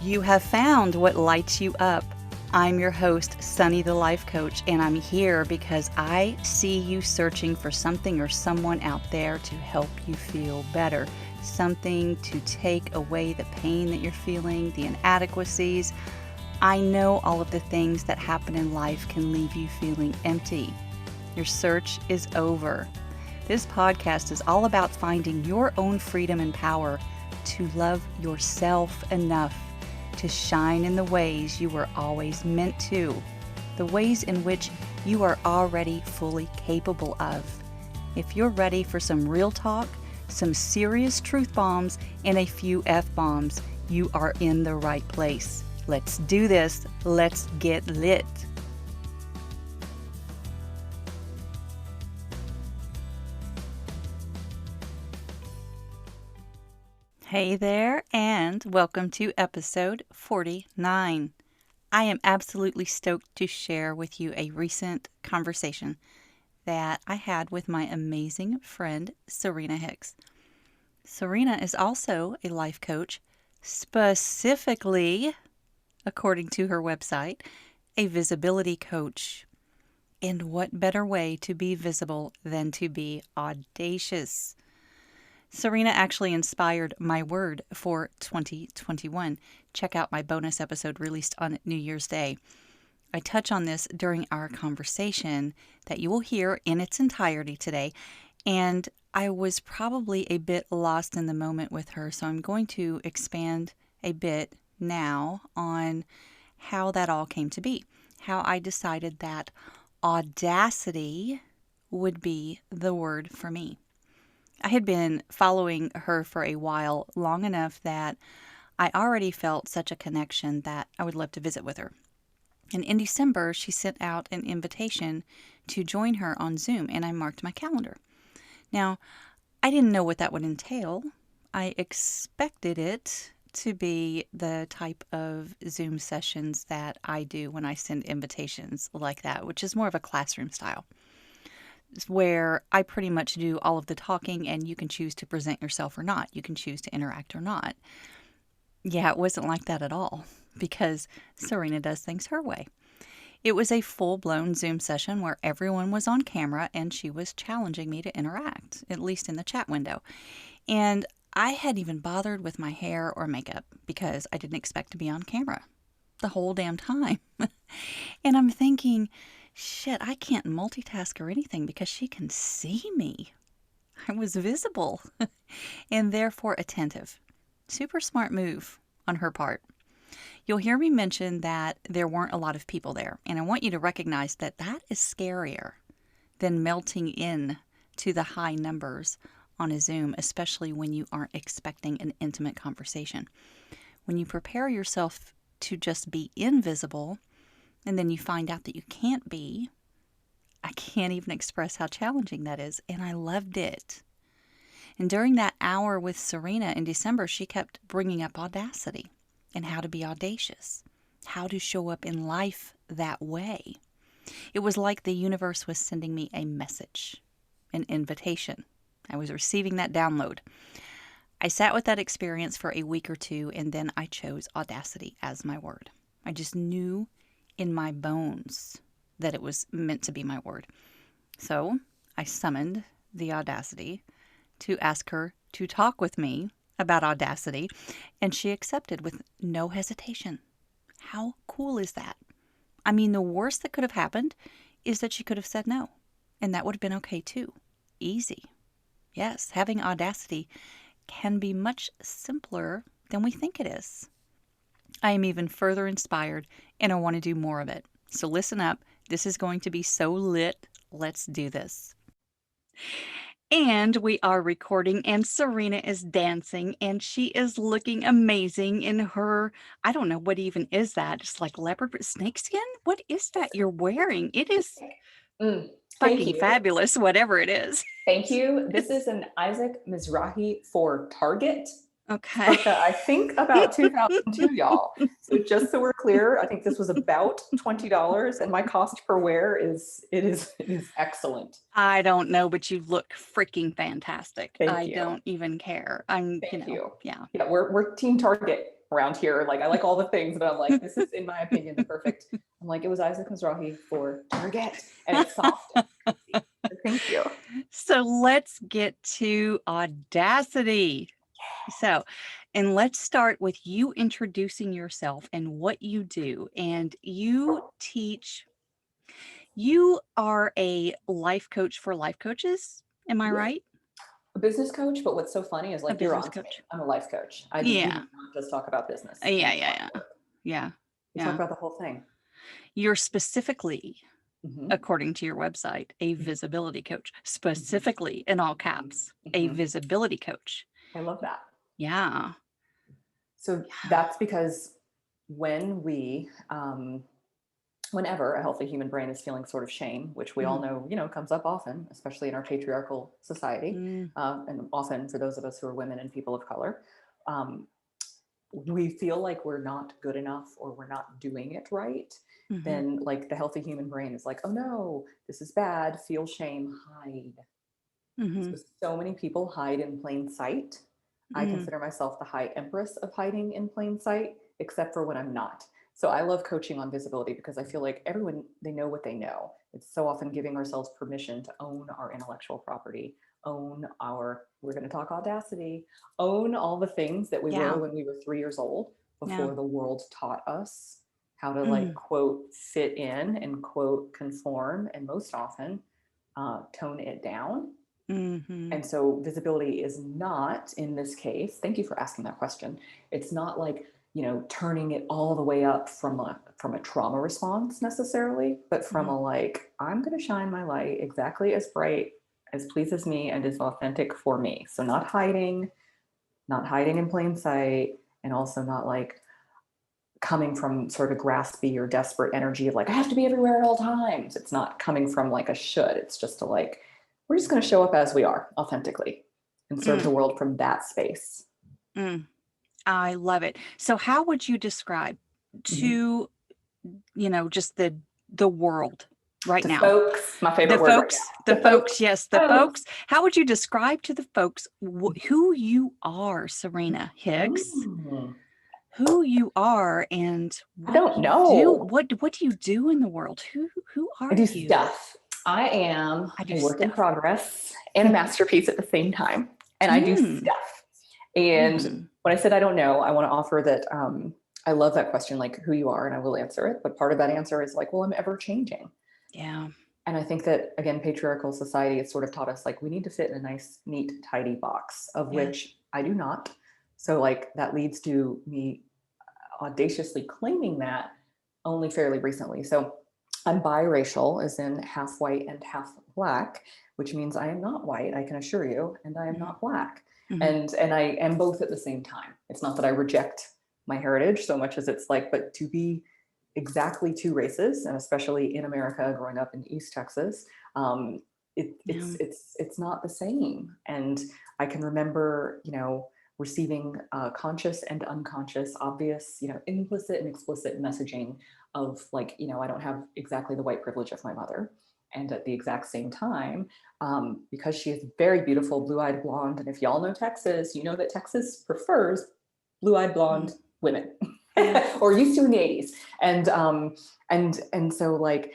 You have found what lights you up. I'm your host, Sunny the Life Coach, and I'm here because I see you searching for something or someone out there to help you feel better. Something to take away the pain that you're feeling, the inadequacies. I know all of the things that happen in life can leave you feeling empty. Your search is over. This podcast is all about finding your own freedom and power to love yourself enough to shine in the ways you were always meant to, the ways in which you are already fully capable of. If you're ready for some real talk, some serious truth bombs, and a few F-bombs, you are in the right place. Let's do this. Let's get lit. Hey there, and welcome to episode 49. I am absolutely stoked to share with you a recent conversation that I had with my amazing friend, Serena Hicks. Serena is also a life coach, specifically, according to her website, a visibility coach. And what better way to be visible than to be audacious? Serena actually inspired my word for 2021. Check out my bonus episode released on New Year's Day. I touch on this during our conversation that you will hear in its entirety today, and I was probably a bit lost in the moment with her, so I'm going to expand a bit now on how that all came to be, how I decided that audacity would be the word for me. I had been following her for a while, long enough that I already felt such a connection that I would love to visit with her. And in December, she sent out an invitation to join her on Zoom, and I marked my calendar. Now, I didn't know what that would entail. I expected it to be the type of Zoom sessions that I do when I send invitations like that, which is more of a classroom style, where I pretty much do all of the talking and you can choose to present yourself or not. You can choose to interact or not. Yeah, it wasn't like that at all because Serena does things her way. It was a full-blown Zoom session where everyone was on camera and she was challenging me to interact, at least in the chat window. And I hadn't even bothered with my hair or makeup because I didn't expect to be on camera the whole damn time. And I'm thinking, shit, I can't multitask or anything because she can see me. I was visible and therefore attentive. Super smart move on her part. You'll hear me mention that there weren't a lot of people there, and I want you to recognize that that is scarier than melting in to the high numbers on a Zoom, especially when you aren't expecting an intimate conversation. When you prepare yourself to just be invisible, and then you find out that you can't be, I can't even express how challenging that is, and I loved it. And during that hour with Serena in December, she kept bringing up audacity and how to be audacious, how to show up in life that way. It was like the universe was sending me a message, an invitation. I was receiving that download. I sat with that experience for a week or two, and then I chose audacity as my word. I just knew in my bones that it was meant to be my word. So I summoned the audacity to ask her to talk with me about audacity, and she accepted with no hesitation. How cool is that? I mean, the worst that could have happened is that she could have said no, and that would have been okay too. Easy. Yes, having audacity can be much simpler than we think it is. I am even further inspired, and I want to do more of it. So listen up. This is going to be so lit. Let's do this. And we are recording, and Serena is dancing, and she is looking amazing in her, I don't know what even is that. It's like leopard snakeskin? What is that you're wearing? It is Thank fucking you. fabulous, whatever it is. Thank you. This is an Isaac Mizrahi for Target. Okay. Circa, I think about 2002, y'all. So just so we're clear, I think this was about $20, and my cost per wear is excellent. I don't know, but you look freaking fantastic. Thank I you. don't even care. Thank you. Yeah. Yeah, we're Team Target. around here. Like, I like all the things, but I'm like, this is, in my opinion, the perfect. I'm like, it was Isaac Mizrahi for Target, and it's soft and cozy. So thank you. So let's get to Audacity. So, and let's start with you introducing yourself and what you do. And you teach, you are a life coach for life coaches. Am I right? A business coach, but what's so funny is A like, you're business on to me. coach. I'm a life coach. We do Yeah. not just talk about business Yeah. and Yeah. Yeah. work. Yeah. We talk Yeah. about the whole thing. You're specifically, Mm-hmm. according to your website, a visibility coach, Mm-hmm. specifically in all caps, a Mm-hmm. visibility coach. I love that. Yeah. So Yeah. that's because when whenever a healthy human brain is feeling sort of shame, which we all Mm, know, comes up often, especially in our patriarchal society, mm, and often for those of us who are women and people of color, um, we feel like we're not good enough or we're not doing it right. mhm, Then, like, the healthy human brain is like, oh no, this is bad, feel shame, hide. mhm, So many people hide in plain sight. I mm, consider myself the high empress of hiding in plain sight, except for when I'm not. So I love coaching on visibility because I feel like everyone, they know what they know. It's so often giving ourselves permission to own our intellectual property, we're going to talk audacity, own all the things that we were yeah, when we were 3 years old yeah, before the world taught us how to, like, mm, quote, fit in and quote, conform, and most often tone it down. mhm, And so visibility is not, in this case, thank you for asking that question. It's not like, turning it all the way up from a trauma response necessarily, but from mhm, a, like, I'm going to shine my light exactly as bright as pleases me and is authentic for me. So not hiding in plain sight, and also not like coming from sort of graspy or desperate energy of like, I have to be everywhere at all times. It's not coming from like a should. It's just a like, we're just going to show up as we are authentically and serve mm, the world from that space. mm. I love it. So how would you describe Mhm. to, just the world right To now? folks, my favorite word right The now. To folks, folks, yes, the folks. folks. How would you describe to the folks who you are, Serena Hicks? Mm. Who you are and I what don't you do? know. What do you do in the world? Who I are do you? stuff. I am I do a work in stuff. progress and a masterpiece at the same time. And I do Mm, stuff. And mm, when I said I don't know, I want to offer that I love that question, like who you are, and I will answer it. But part of that answer is like, well, I'm ever changing. yeah. And I think that, again, patriarchal society has sort of taught us like we need to fit in a nice, neat, tidy box, of Yeah. which I do not. So, like, that leads to me audaciously claiming that only fairly recently. So I'm biracial, as in half white and half black, which means I am not white, I can assure you, and I am Mhm, not black. mhm, And I am both at the same time. It's not that I reject my heritage so much as it's like, but to be exactly two races, and especially in America, growing up in East Texas, yeah. it's not the same. And I can remember, receiving conscious and unconscious, obvious, implicit and explicit messaging of like, I don't have exactly the white privilege of my mother. And at the exact same time, because she is very beautiful, blue-eyed blonde, and if y'all know Texas, you know that Texas prefers blue-eyed Mm, blonde women, yeah. or used to in the 80s. And so, like,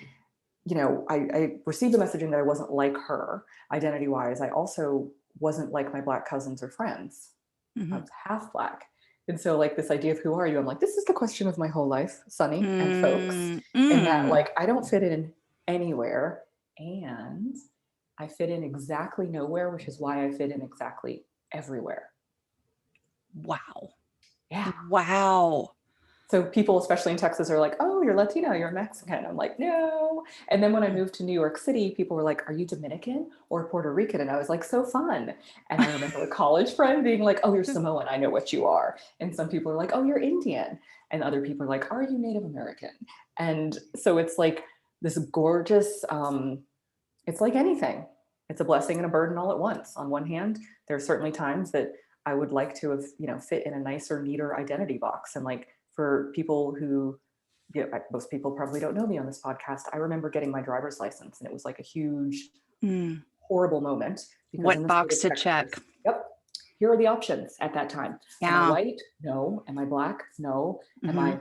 I received the messaging that I wasn't like her identity-wise. I also wasn't like my black cousins or friends. I Mhm. was half black. And so, like, this idea of who are you? I'm like, this is the question of my whole life, Sonny and folks. Mm, In that, mm. like, I don't fit in anywhere. And I fit in exactly nowhere, which is why I fit in exactly everywhere. Wow. Yeah. Wow. So people, especially in Texas, are like, "Oh, you're Latino, you're Mexican." I'm like, "No." And then when I Mm. moved to New York City, people were like, "Are you Dominican or Puerto Rican?" And I was like, "So fun." And I remember a college friend being like, "Oh, you're Samoan. I know what you are." And some people are like, "Oh, you're Indian." And other people are like, "Are you Native American?" And so it's like this gorgeous. It's like anything. It's a blessing and a burden all at once. On one hand, there are certainly times that I would like to have, fit in a nicer, neater identity box. And like, for people who, most people probably don't know me on this podcast, I remember getting my driver's license, and it was like a huge, Mm. horrible moment because in What the state box of to check? Texas, yep, here are the options at that time. Am I Yeah. white? No. Am I black? No. Am Hmm. I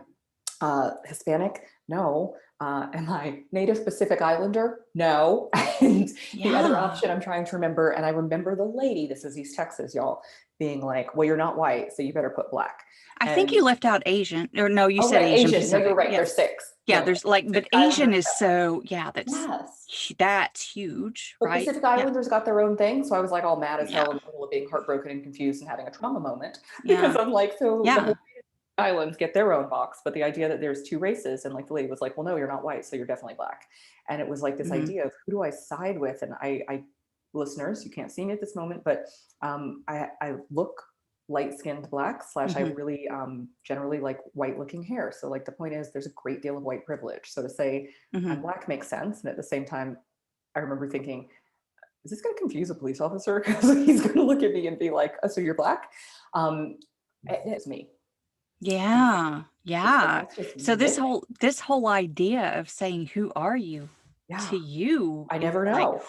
Hispanic? No. Am I Native Pacific Islander? No. And the other Yeah. option I'm trying to remember, and I remember the lady, this is East Texas, y'all, being like, well, you're not white, so you better put black. I think And you left out Asian, or no, you oh, said right, Asian Asian. No, you're Pacific. right. Yeah. There's six. Yeah. No, There's like, but Pacific Asian Islanders. is so, yeah, Yes. that's huge, But right? Pacific Yeah. Islanders got their own thing. So I was like all mad as Yeah. hell in the middle of being heartbroken and confused and having a trauma moment because Yeah. I'm like, so the Yeah. whole islands get their own box. But the idea that there's two races and like the lady was like, well, no, you're not white. So you're definitely black. And it was like this Hmm. idea of who do I side with? And listeners, you can't see me at this moment, but I look light skinned black slash I Hmm. have really generally like white looking hair. So like the point is there's a great deal of white privilege. So to say Hmm. I'm black makes sense. And at the same time, I remember thinking, is this going to confuse a police officer? Because he's going to look at me and be like, oh, so you're black? Um, it's me. Yeah. It's like, Yeah. that's just So me. this whole idea of saying, who are you Yeah. to you I is never like, know.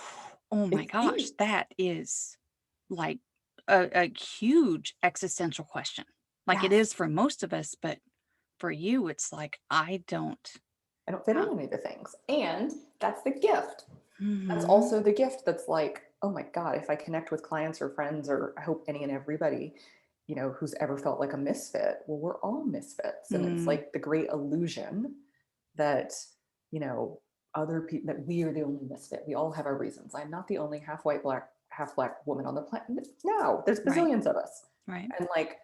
oh my It's gosh, me. that is like a huge existential question. Like it Yes. is for most of us, but for you, it's like, I don't. I don't fit in Yeah. any of the things. And that's the gift. That's Hmm. also the gift that's like, oh my God, if I connect with clients or friends, or I hope any and everybody, who's ever felt like a misfit, well, we're all misfits. And it's Mm, like the great illusion that, you know, other people, that we are the only misfit. We all have our reasons. I'm not the only half white, half black woman on the planet. No, there's right. bazillions of us. Right. And like,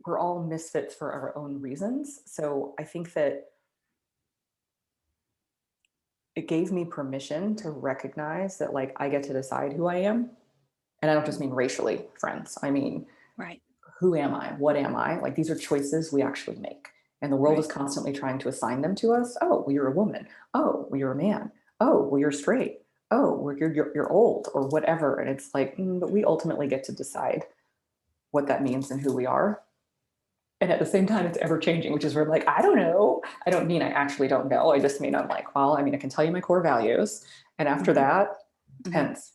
we're all misfits for our own reasons. So I think that it gave me permission to recognize that like I get to decide who I am. And I don't just mean racially, friends. I mean, Right. who am I? What am I? Like these are choices we actually make. And the world Right. is constantly trying to assign them to us. Oh, well, you're a woman. Oh, well, you're a man. Oh, well, you're straight. Oh, well, you're old or whatever. And it's like, but we ultimately get to decide what that means and who we are. And at the same time, it's ever changing, which is where I'm like, I don't know. I don't mean I actually don't know. I just mean I'm like, well, I mean, I can tell you my core values. And after Hmm. that, Hmm. depends.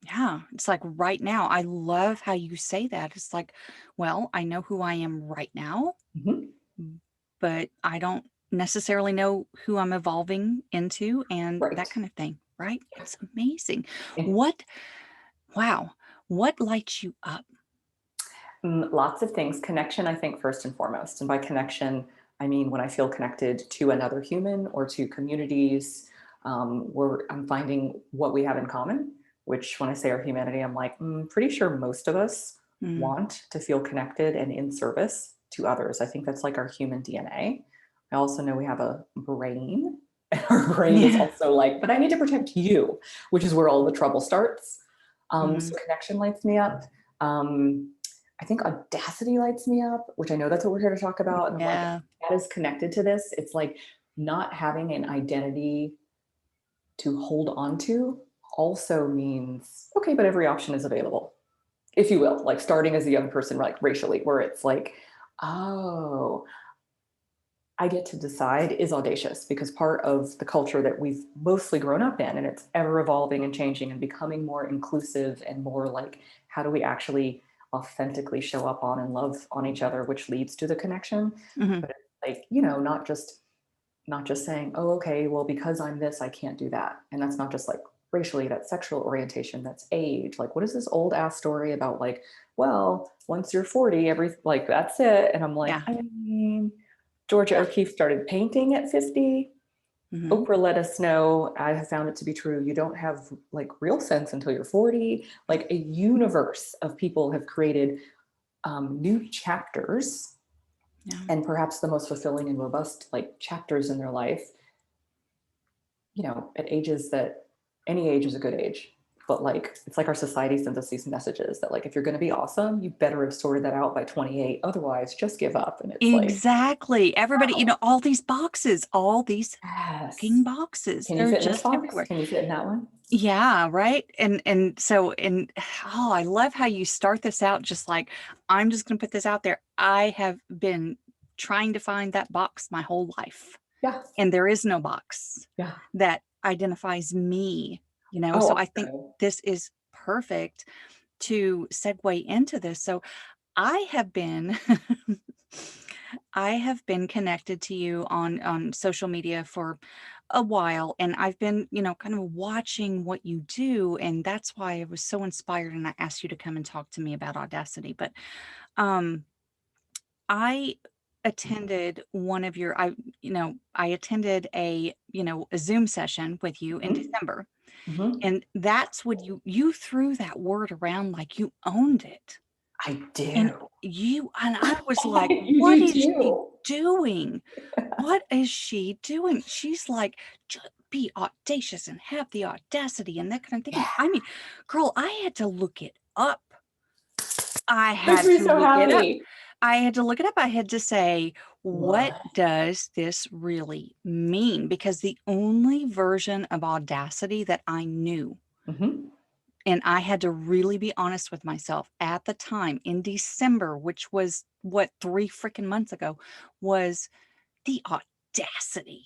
Yeah. It's like right now, I love how you say that. It's like, well, I know who I am right now, Mhm. but I don't necessarily know who I'm evolving into and that Right. kind of thing. Right. It's amazing. And What, wow, what lights you up? lots of things. Connection, I think, first and foremost. And by connection, I mean when I feel connected to another human or to communities where I'm finding what we have in common, which when I say our humanity, I'm like, pretty sure most of us Mm, want to feel connected and in service to others. I think that's like our human DNA. I also know we have a brain, and our brain is yeah. also like, but I need to protect you, which is where all the trouble starts. Hmm. So connection lights me up. Um, I think Audacity lights me up, which I know that's what we're here to talk about. And I'm like, Yeah. that is connected to this. It's like not having an identity to hold on to also means, okay, but every option is available, if you will, like starting as a young person, like racially, where it's like, oh, I get to decide is audacious because part of the culture that we've mostly grown up in, and it's ever evolving and changing and becoming more inclusive and more like, how do we actually authentically show up on and love on each other, which leads to the connection. Hmm. But it's like, not just saying, oh, okay, well, because I'm this, I can't do that. And that's not just like racially, that's sexual orientation, that's age. Like, what is this old ass story about? Like, well, once you're 40, like, that's it. And I'm like, Yeah. I mean, Georgia Yeah. O'Keeffe started painting at 50. Hmm. Oprah let us know, I have found it to be true. You don't have like real sense until you're 40. Like a universe of people have created new chapters Yeah. and perhaps the most fulfilling and robust like chapters in their life, at ages that any age is a good age. But like, it's like our society sends us these messages that like, if you're going to be awesome, you better have sorted that out by 28. Otherwise, just give up. And it's like, Exactly. Everybody, oh, all these fucking yes. boxes, Can you they're fit in this just box? everywhere. Can you fit in that one? Yeah, right. And oh, I love how you start this out just like, I'm just going to put this out there. I have been trying to find that box my whole life, Yeah. and there is no box Yeah. that identifies me, Oh, So I think no. this is perfect. to segue into this. So I have been I have been connected to you on social media for a while, and I've been, kind of watching what you do, and that's why I was so inspired and I asked you to come and talk to me about Audacity. But um I attended one of your I attended a Zoom session with you in Mhm. December. Mhm. And that's when you threw that word around like you owned it. I And do. I was like, You "What do is she too. doing? What is she doing?" She's like, "Just be audacious and have the audacity," and that kind of thing. And Yeah. I mean, girl, I had to look it up. I Makes had me to so look it up. happy. I had to look it up. I had to say, what What? does this really mean? Because the only version of Audacity that I knew, Mhm. and I had to really be honest with myself at the time in December, which was what, 3 freaking months ago, was the audacity.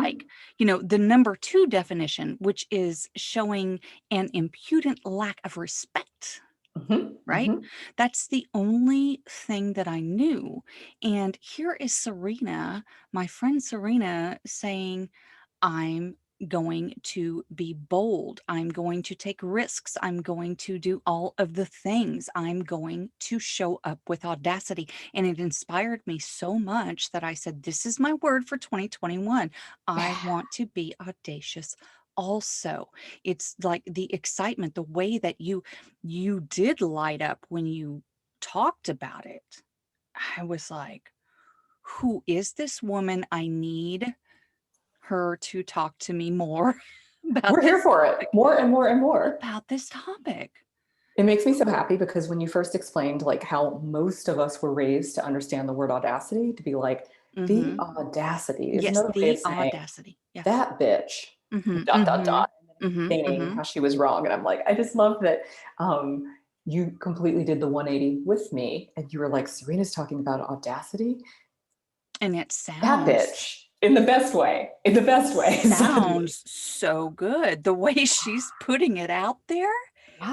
Like, Mhm. the number 2 definition, which is showing an impudent lack of respect. Mhm. Right? Mhm. That's the only thing that I knew. And here is Serena, my friend Serena, saying, I'm going to be bold. I'm going to take risks. I'm going to do all of the things. I'm going to show up with audacity. And it inspired me so much that I said, this is my word for 2021. I Yeah. want to be audacious also. It's like the excitement, the way that you did light up when you talked about it. I was like, who is this woman? I need her to talk to me more about We're here this for it. topic. More and more and more. About this topic. It makes me so happy because when you first explained like how most of us were raised to understand the word audacity, to be like, the Mhm. audacity is Yes, another way of the saying audacity. Yeah. that bitch, Mhm, dot, dot, mhm, dot, and then mhm, explaining mhm. how she was wrong. And I'm like, I just love that you completely did the 180 with me. And you were like, Serena's talking about audacity. And it That sounds bitch, in the best way, in the best way, suddenly. sounds so good. The way she's putting it out there,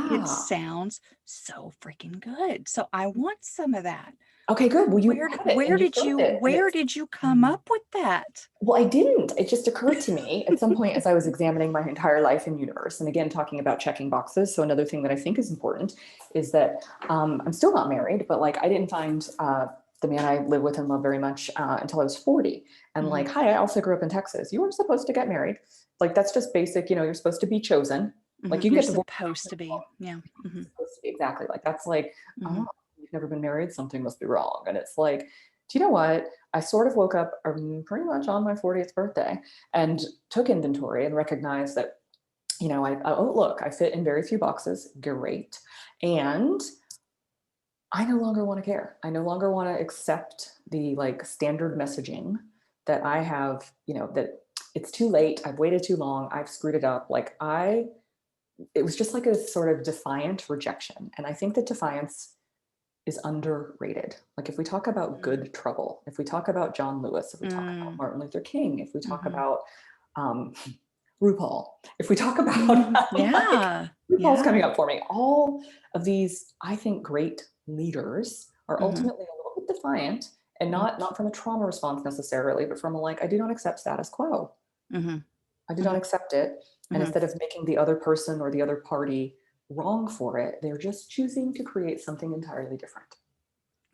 it Yeah. sounds so freaking good. So I want some of that. Okay, good. Well, you Where d have it where and you did filmed you it. And where it's did you come up with that? well, I didn't. It just occurred to me at some point as I was examining my entire life and universe. And again, talking about checking boxes. So, another thing that I think is important is that I'm still not married, but like I didn't find the man I live with and love very much until I was 40. And Mhm, like, hi, I also grew up in Texas. You weren't supposed to get married. Like, that's just basic. You're supposed to be chosen. Like, mhm. you can You're get divorced. supposed to be. Yeah. Mhm, Supposed to be exactly like that's like, oh, mhm, you've never been married, something must be wrong. And it's like, do you know what? I sort of woke up pretty much on my 40th birthday and took inventory and recognized that, oh, look, I fit in very few boxes. Great. And I no longer want to care. I no longer want to accept the like standard messaging that I have, that it's too late. I've waited too long. I've screwed it up. It was just like a sort of defiant rejection. And I think that defiance is underrated. Like if we talk about mm, good trouble, if we talk about John Lewis, if we talk about mm, Martin Luther King, if we talk mhm. about um, RuPaul, if we talk about like Yeah, RuPaul's yeah. coming up for me, all of these, I think, great leaders are Mhm, ultimately a little bit defiant and mm, not from a trauma response necessarily, but from a like, I do not accept status quo. mhm, I do not mhm, accept it. And mhm. instead of making the other person or the other party wrong for it, they're just choosing to create something entirely different.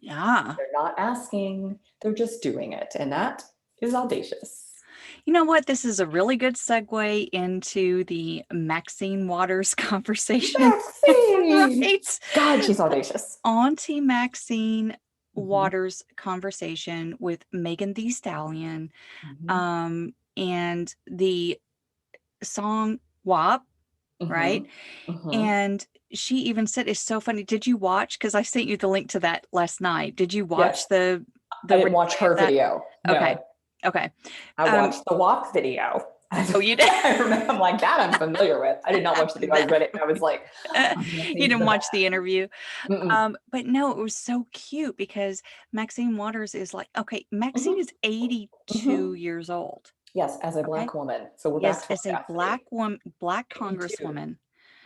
Yeah. They're not asking, they're just doing it. And that is audacious. You know what? This is a really good segue into the Maxine Waters conversation, Maxine! right? God, she's audacious. Auntie Maxine Mhm, Waters conversation with Megan Thee Stallion, mhm, and the song WAP, right? mhm, mhm. And she even said, "It's so funny. Did you watch? Because I sent you the link to that last night. Did you Yes, watch the I didn't watch replay of her that?" video. Okay. No, Okay. I Um, watched the walk video. oh, you did? I remember, I'm like, that I'm familiar with. I did not watch the video. I That read it and I was like, you Maxine's didn't the watch best. the interview. Mm-mm. But no, it was so cute because Maxine Waters is like, okay, Maxine Mhm, is 82 mhm. years old. Yes, as a Okay. Black woman. So we're back Yes, to as a audacity. Black 82. Congresswoman.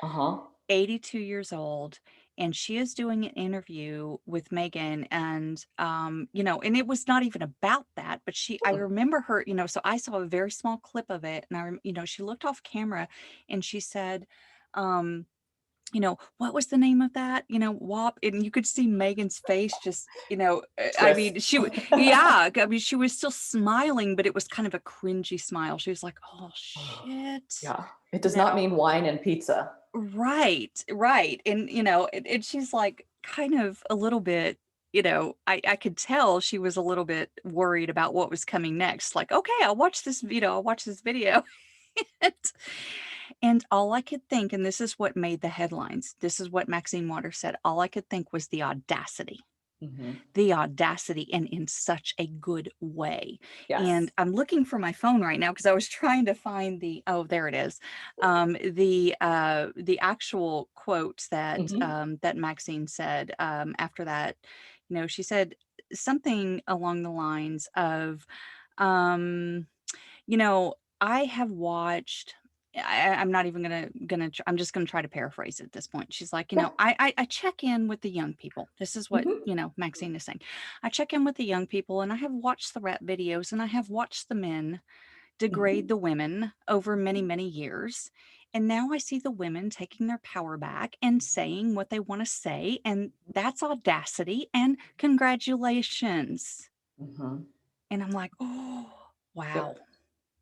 Uh huh. 82 years old, and she is doing an interview with Megan, and and it was not even about that, but I Hmm. remember her, so I saw a very small clip of it, and she looked off camera and she said, um what was the name of that? WAP. And you could see Megan's face just, I Twist. mean, yeah, I mean, she was still smiling, but it was kind of a cringy smile. She was like, oh, shit. Yeah. It does not mean wine and pizza. Right, right. And, and she's like kind of a little bit, I could tell she was a little bit worried about what was coming next. Like, okay, I'll watch this video. And all I could think, and this is what made the headlines, this is what Maxine Waters said, all I could think was Hmm. the audacity, and in such a good way. And Yes. I'm looking for my phone right now because I was trying to find oh, there it is. The actual quote that Hmm. that Maxine said after that, she said something along the lines of, um, I have watched. I'm not even I'm just gonna try to paraphrase it at this point. She's like, Yeah. I check in with the young people. This is what, Hmm. Maxine is saying. I check in with the young people, and I have watched the rap videos, and I have watched the men degrade Hmm. the women over many, many years. And now I see the women taking their power back and saying what they want to say. And that's audacity, and congratulations. Hmm. And I'm like, oh, wow, Yep.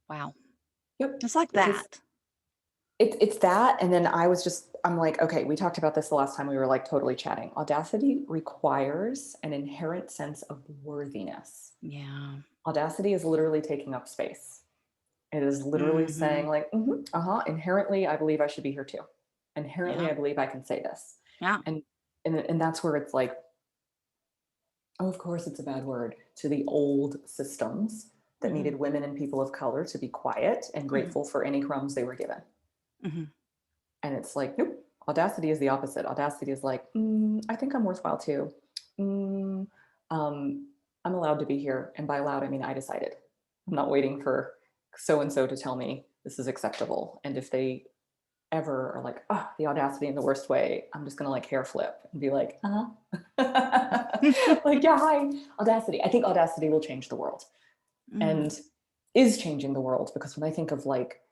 wow. Yep. Just like Because that. it's that. And then I'm like, okay, we talked about this the last time we were like totally chatting. Audacity requires an inherent sense of worthiness. Yeah. Audacity is literally taking up space. It is literally Mhm. saying like, inherently, I believe I should be here too. Inherently, Yeah. I believe I can say this. Yeah. And and that's where it's like, oh, of course it's a bad word to the old systems that Mhm. needed women and people of color to be quiet and Mhm. grateful for any crumbs they were given. Mhm. And it's like, nope. Audacity is the opposite. Audacity is like, I think I'm worthwhile too. Mm, um, I'm allowed to be here. And by allowed, I mean I decided. I'm not waiting for so and so to tell me this is acceptable. And if they ever are like, oh, the audacity in the worst way, I'm just going to like hair flip and be like, like, yeah, hi, audacity. I think audacity will change the world Mm. and is changing the world because when I think of like,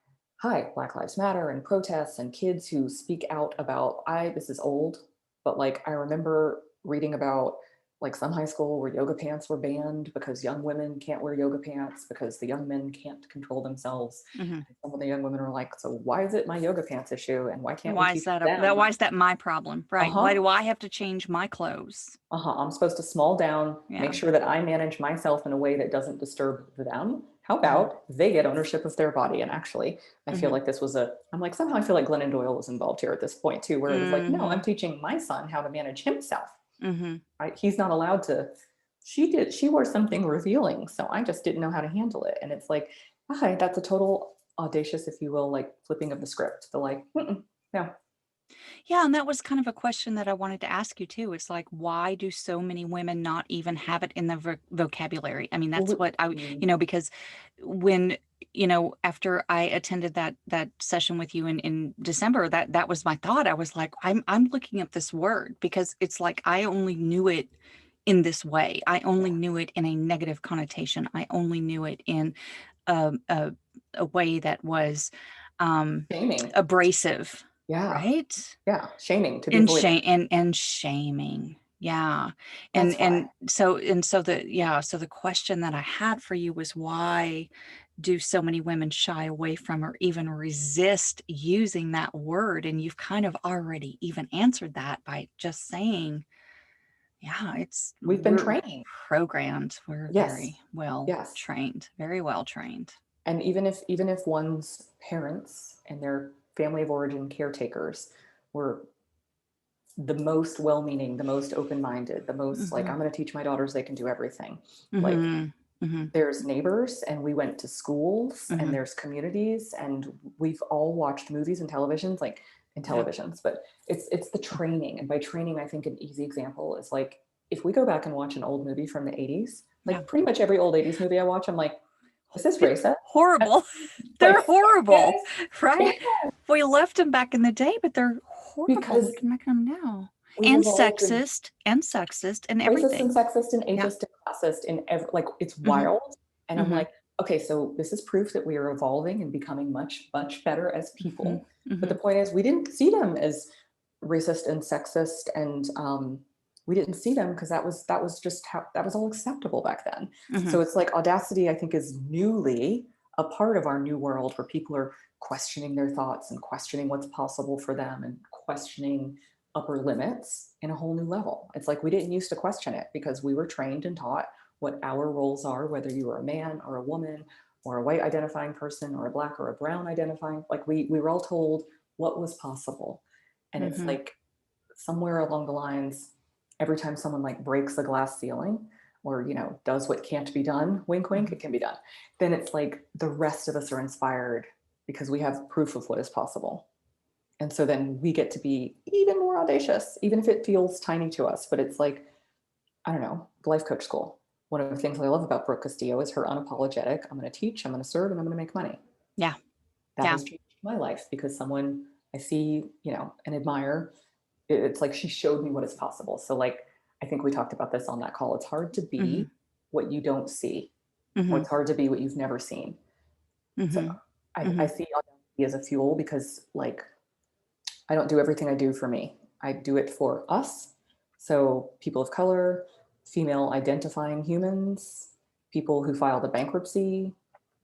hi, Black Lives Matter and protests and kids who speak out about, this is old, but like I remember reading about like some high school where yoga pants were banned because young women can't wear yoga pants because the young men can't control themselves. Mhm. And some of the young women are like, so why is it my yoga pants issue and why can't we Why is teach that them? why is that my problem? Right. Why Uh-huh. do I have to change my clothes? I'm supposed to small down, make Yeah. sure that I manage myself in a way that doesn't disturb them. How Mhm. about they get ownership of their body? And actually, I feel Mhm. like I'm like, somehow I feel like Glennon Doyle was involved here at this point too, where it was like, no, I'm Mhm. teaching my son how to manage himself. Mhm. Right? He's not allowed to. She wore something revealing. So I just didn't know how to handle it. And it's like, okay, that's a total audacious, if you will, like flipping of the script. The like, no. Yeah, and that was kind of a question that I wanted to ask you too. It's like, why do so many women not even have it in their vocabulary? I mean, that's what because when, after I attended that session with you in December, that was my thought. I was like, I'm looking up this word because it's like I only knew it in this way. I only Yeah. knew it in a negative connotation. I only knew it in a a, a way that was um, Shaming. abrasive, Yeah. right? Yeah. Shaming to be And avoided. and shaming. Yeah. That's why. So the question that I had for you was, why do so many women shy away from or even resist using that word? And you've kind of already even answered that by just saying, yeah, We've been we're trained. programmed. We're Yes. Yes. very well trained. And even if one's parents and their family of origin caretakers were the most well-meaning, the most open-minded, the most like, Mhm. I'm going to teach my daughters they can do everything. Like Mhm. Mhm. there's neighbors and we went to schools and Mhm. there's communities and we've all watched movies and televisions like in Yeah. televisions, but it's the training. And by training, I think an easy example is like if we go back and watch an old movie from the 80s, Yeah. like pretty much every old 80s movie I watch, I'm like, is this It's racist? horrible. Like, They're horrible, yes, right? yeah, We left them back in the day, but they're horrible because looking at them now. we've And evolved and sexist and racist and everything. sexist and Yeah. ageist and classist in every, like, it's Mhm. wild. And I'm Mhm. like, okay, so this is proof that we are evolving and becoming much, much better as Mhm. people. But the Mhm. point is, we didn't see them as racist and sexist, and we didn't see them because that was just how that was all acceptable back then. So Mhm. it's like Audacity, I think, is newly a part of our new world where people are questioning their thoughts and questioning what's possible for them and questioning upper limits in a whole new level. It's like we didn't used to question it because we were trained and taught what our roles are, whether you were a man or a woman or a white identifying person or a black or a brown identifying, like we were all told what was possible. And it's Mhm. like somewhere along the lines, every time someone like breaks the glass ceiling or, does what can't be done, wink, wink, Mhm. it can be done. Then it's like the rest of us are inspired because we have proof of what is possible. And so then we get to be even more audacious, even if it feels tiny to us. But it's like, I don't know, life coach school. One of the things I love about Brooke Castillo is her unapologetic. I'm going to teach, I'm going to serve, and I'm going to make money. Yeah. That Yeah. has changed my life because someone I see, and admire, it's like she showed me what is possible. So, like, I think we talked about this on that call. It's hard to be Mhm. what you don't see, or Mhm. it's hard to be what you've never seen. So, Mhm. I Mhm. see audacity as a fuel because, like, I don't do everything I do for me. I do it for us. So, people of color, female identifying humans, people who filed a bankruptcy,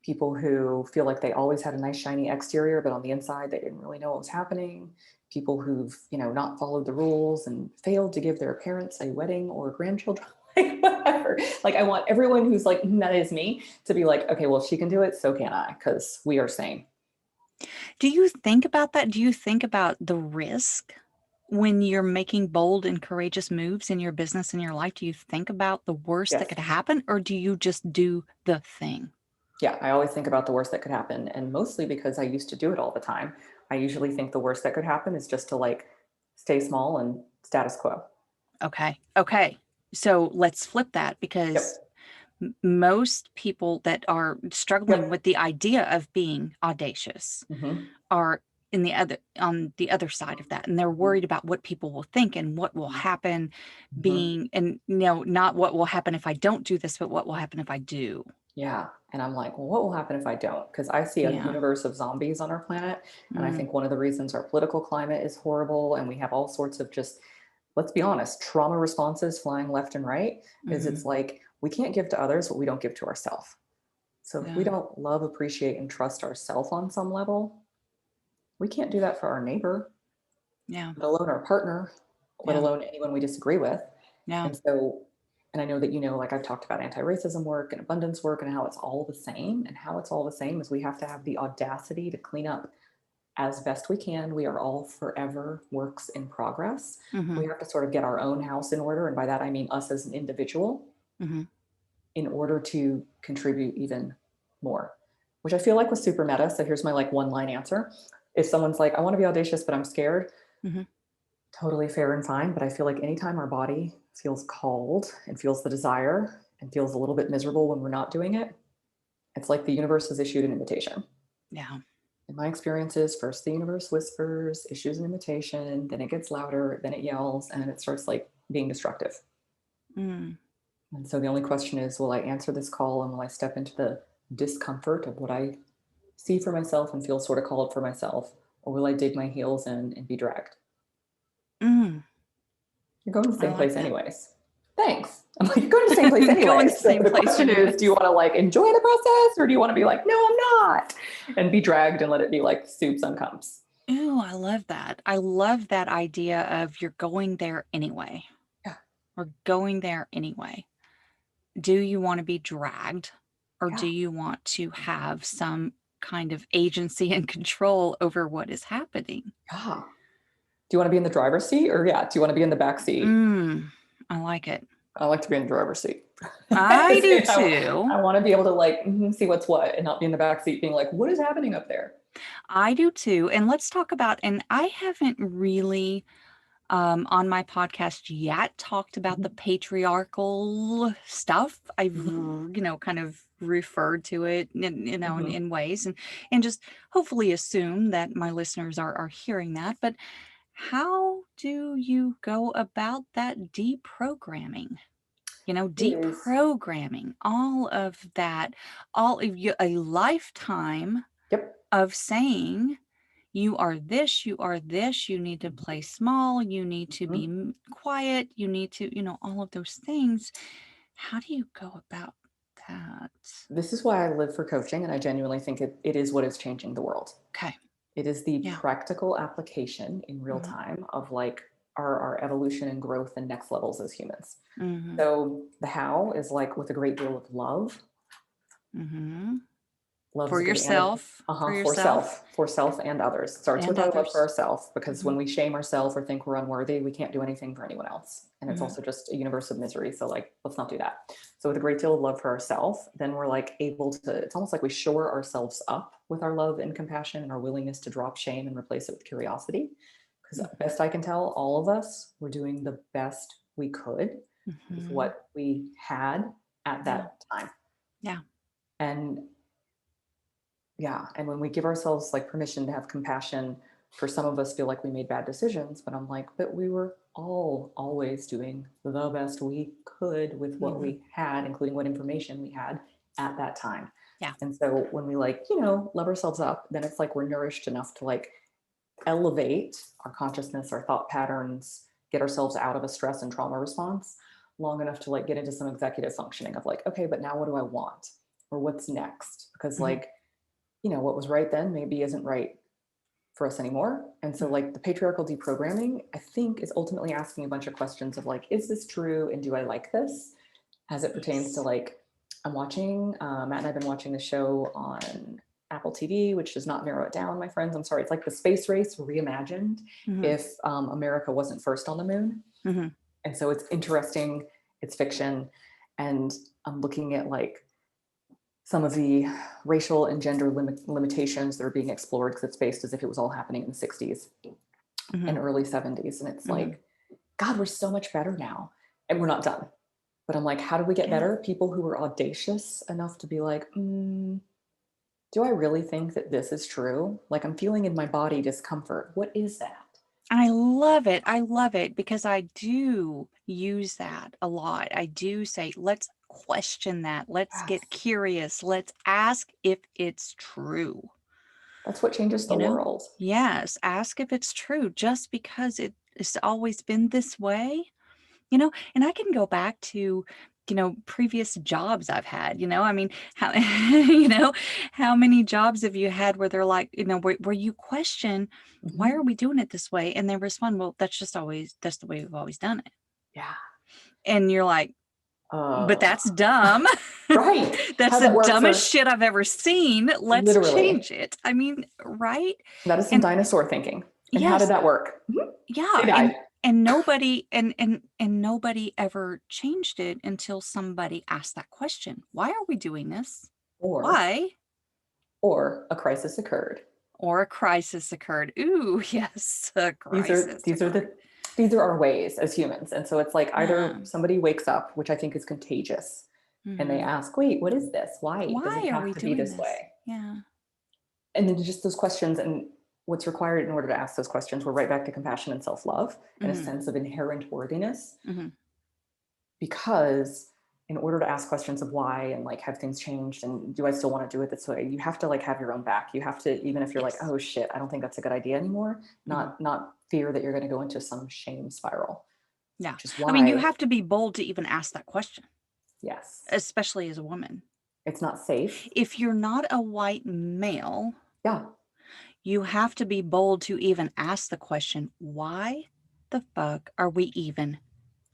people who feel like they always had a nice shiny exterior, but on the inside they didn't really know what was happening, people who've, not followed the rules and failed to give their parents a wedding or grandchildren. Like, whatever. Like, I want everyone who's like, that is me, to be like, okay, well, if she can do it, so can I, because we are sane. Do you think about that? Do you think about the risk when you're making bold and courageous moves in your business and your life? Do you think about the worst that Yes. could happen, or do you just do the thing? Yeah, I always think about the worst that could happen. And mostly because I used to do it all the time, I usually think the worst that could happen is just to like stay small and status quo. Okay. Okay. So let's flip that because Yep. most people that are struggling Yep. with the idea of being audacious Mm-hmm. are in the other on the other side of that, and they're worried about what people will think and what will happen Mm-hmm. being, and not what will happen if I don't do this, but what will happen if I do. Yeah. And I'm like, well, what will happen if I don't? Because I see a Yeah. universe of zombies on our planet. And I Mm, think one of the reasons our political climate is horrible and we have all sorts of just, let's be honest, trauma responses flying left and right is mhm. it's like we can't give to others what we don't give to ourselves. So if we Yeah. don't love, appreciate, and trust ourselves on some level, we can't do that for our neighbor, Yeah. let alone our partner, let Yeah. alone anyone we disagree with. Yeah. And so, and I know that, like I've talked about anti-racism work and abundance work and how it's all the same. And how it's all the same is we have to have the audacity to clean up as best we can. We are all forever works in progress. We Mhm. have to sort of get our own house in order. And by that, I mean us as an individual Mhm. in order to contribute even more, which I feel like was super meta. So here's my like one line answer. If someone's like, I want to be audacious, but I'm scared, Mhm. totally fair and fine. But I feel like anytime our body feels called and feels the desire and feels a little bit miserable when we're not doing it, it's like the universe has issued an invitation. Yeah. In my experiences, first the universe whispers, issues an invitation, then it gets louder, then it yells, and then it starts like being destructive. Mm. And so the only question is, will I answer this call and will I step into the discomfort of what I see for myself and feel sort of called for myself? Or will I dig my heels in and be dragged? Mm. You're going to the I same like place that. anyways. Thanks. I'm like, you're going to the same place Going anyway. the So same the place question is, do you anyways. want to like enjoy the process or do you want to be like, no, I'm not? And be dragged and let it be like soups and comes. Ooh, I love that. I love that idea of you're going there anyway. Yeah. We're going there anyway. Do you want to be dragged, or do Yeah. you want to have some kind of agency and control over what is happening? Yeah. Do you want to be in the driver's seat or do you want to be in the back seat? Mm, I like it. I like to be in the driver's seat. I do I too. want to be able to like see what's what and not be in the back seat being like, what is happening up there? I do too. And let's talk about, and I haven't really on my podcast yet talked about the Mhm. patriarchal stuff. I've, Mhm. kind of referred to it, in, Mhm. ways, and just hopefully assume that my listeners are hearing that. But How do you go about that deprogramming? It is. Deprogramming all of that, all of you, a lifetime Yep. of saying, you are this, you are this, you need to play small, you need to be Mhm. quiet, you need to, all of those things. How do you go about that? This is why I live for coaching, and I genuinely think it is what is changing the world. Okay. It is the Yeah. practical application in real Mm-hmm. time of like our evolution and growth and next levels as humans. Mm-hmm. So the how is like with a great deal of love. Mm-hmm. Love For is a good antidote. yourself, for For self and others. It starts and with our love for others. ourselves because Mm-hmm. when we shame ourselves or think we're unworthy, we can't do anything for anyone else. And it's Mm-hmm. also just a universe of misery. So like, let's not do that. So with a great deal of love for ourselves, then we're like able to, it's almost like we shore ourselves up with our love and compassion and our willingness to drop shame and replace it with curiosity. Because Mm-hmm. best I can tell, all of us were doing the best we could with Mm-hmm. what we had at Yeah. that time. Yeah. And yeah, and when we give ourselves like permission to have compassion, for some of us feel like we made bad decisions, but I'm like, but we were all always doing the best we could with what Mm-hmm. we had, including what information we had at that time. Yeah. And so when we like, love ourselves up, then it's like we're nourished enough to like elevate our consciousness, our thought patterns, get ourselves out of a stress and trauma response long enough to like get into some executive functioning of like, okay, but now what do I want? Or what's next? Because Mm-hmm. like, what was right then maybe isn't right for us anymore. And so, like, the patriarchal deprogramming, I think, is ultimately asking a bunch of questions of like, is this true? And do I like this? As it pertains to Yes. like, I'm watching, Matt and I've been watching the show on Apple TV, which does not narrow it down, my friends. I'm sorry. It's like the space race reimagined Mm-hmm. if America wasn't first on the moon. Mm-hmm. And so it's interesting, it's fiction. And I'm looking at like some of the racial and gender limitations that are being explored because it's based as if it was all happening in the 60s Mm-hmm. and early 70s. And it's Mm-hmm. like, God, we're so much better now. And we're not done. But I'm like, how do we get Yeah. better? People who are audacious enough to be like, do I really think that this is true? Like, I'm feeling in my body discomfort. What is that? I love it. I love it because I do use that a lot. I do say, let's question that. Let's get Yes. curious. Let's ask if it's true. That's what changes the You know? world. Yes, ask if it's true just because it's always been this way. And I can go back to, previous jobs I've had, I mean, how, how many jobs have you had where they're like, where you question, why are Mhm. we doing it this way? And they respond, well, that's the way we've always done it. Yeah. And you're like, but Uh, that's dumb. right. That's How's the that work dumbest for shit I've ever seen. Let's literally? change it. I mean, right? That is some And dinosaur thinking. And how did yes, that work? Mhm. yeah, They died. and nobody and nobody ever changed it until somebody asked that question. Why are we doing this? Or Why? a crisis occurred. Or a crisis occurred. Ooh, yes, a These are crisis these are occurred. the these are our ways as humans. And so it's like either Yeah. somebody wakes up, which I think is contagious, and they Hmm. ask, wait, what is this? Why does it Why are have we to be doing this this? way? Yeah. And then just those questions and what's required in order to ask those questions, we're right back to compassion and self-love and a Hmm. sense of inherent worthiness. Hmm. Because in order to ask questions of why and like have things changed and do I still want to do it this way, you have to like have your own back. You have to, even if you're like, Yes. oh shit, I don't think that's a good idea anymore, Hmm. not fear that you're going to go into some shame spiral, Yeah. which is I mean, you why, have to be bold to even ask that question, yes, especially as a woman. it's not safe. If you're not a white male, Yeah. you have to be bold to even ask the question, why the fuck are we even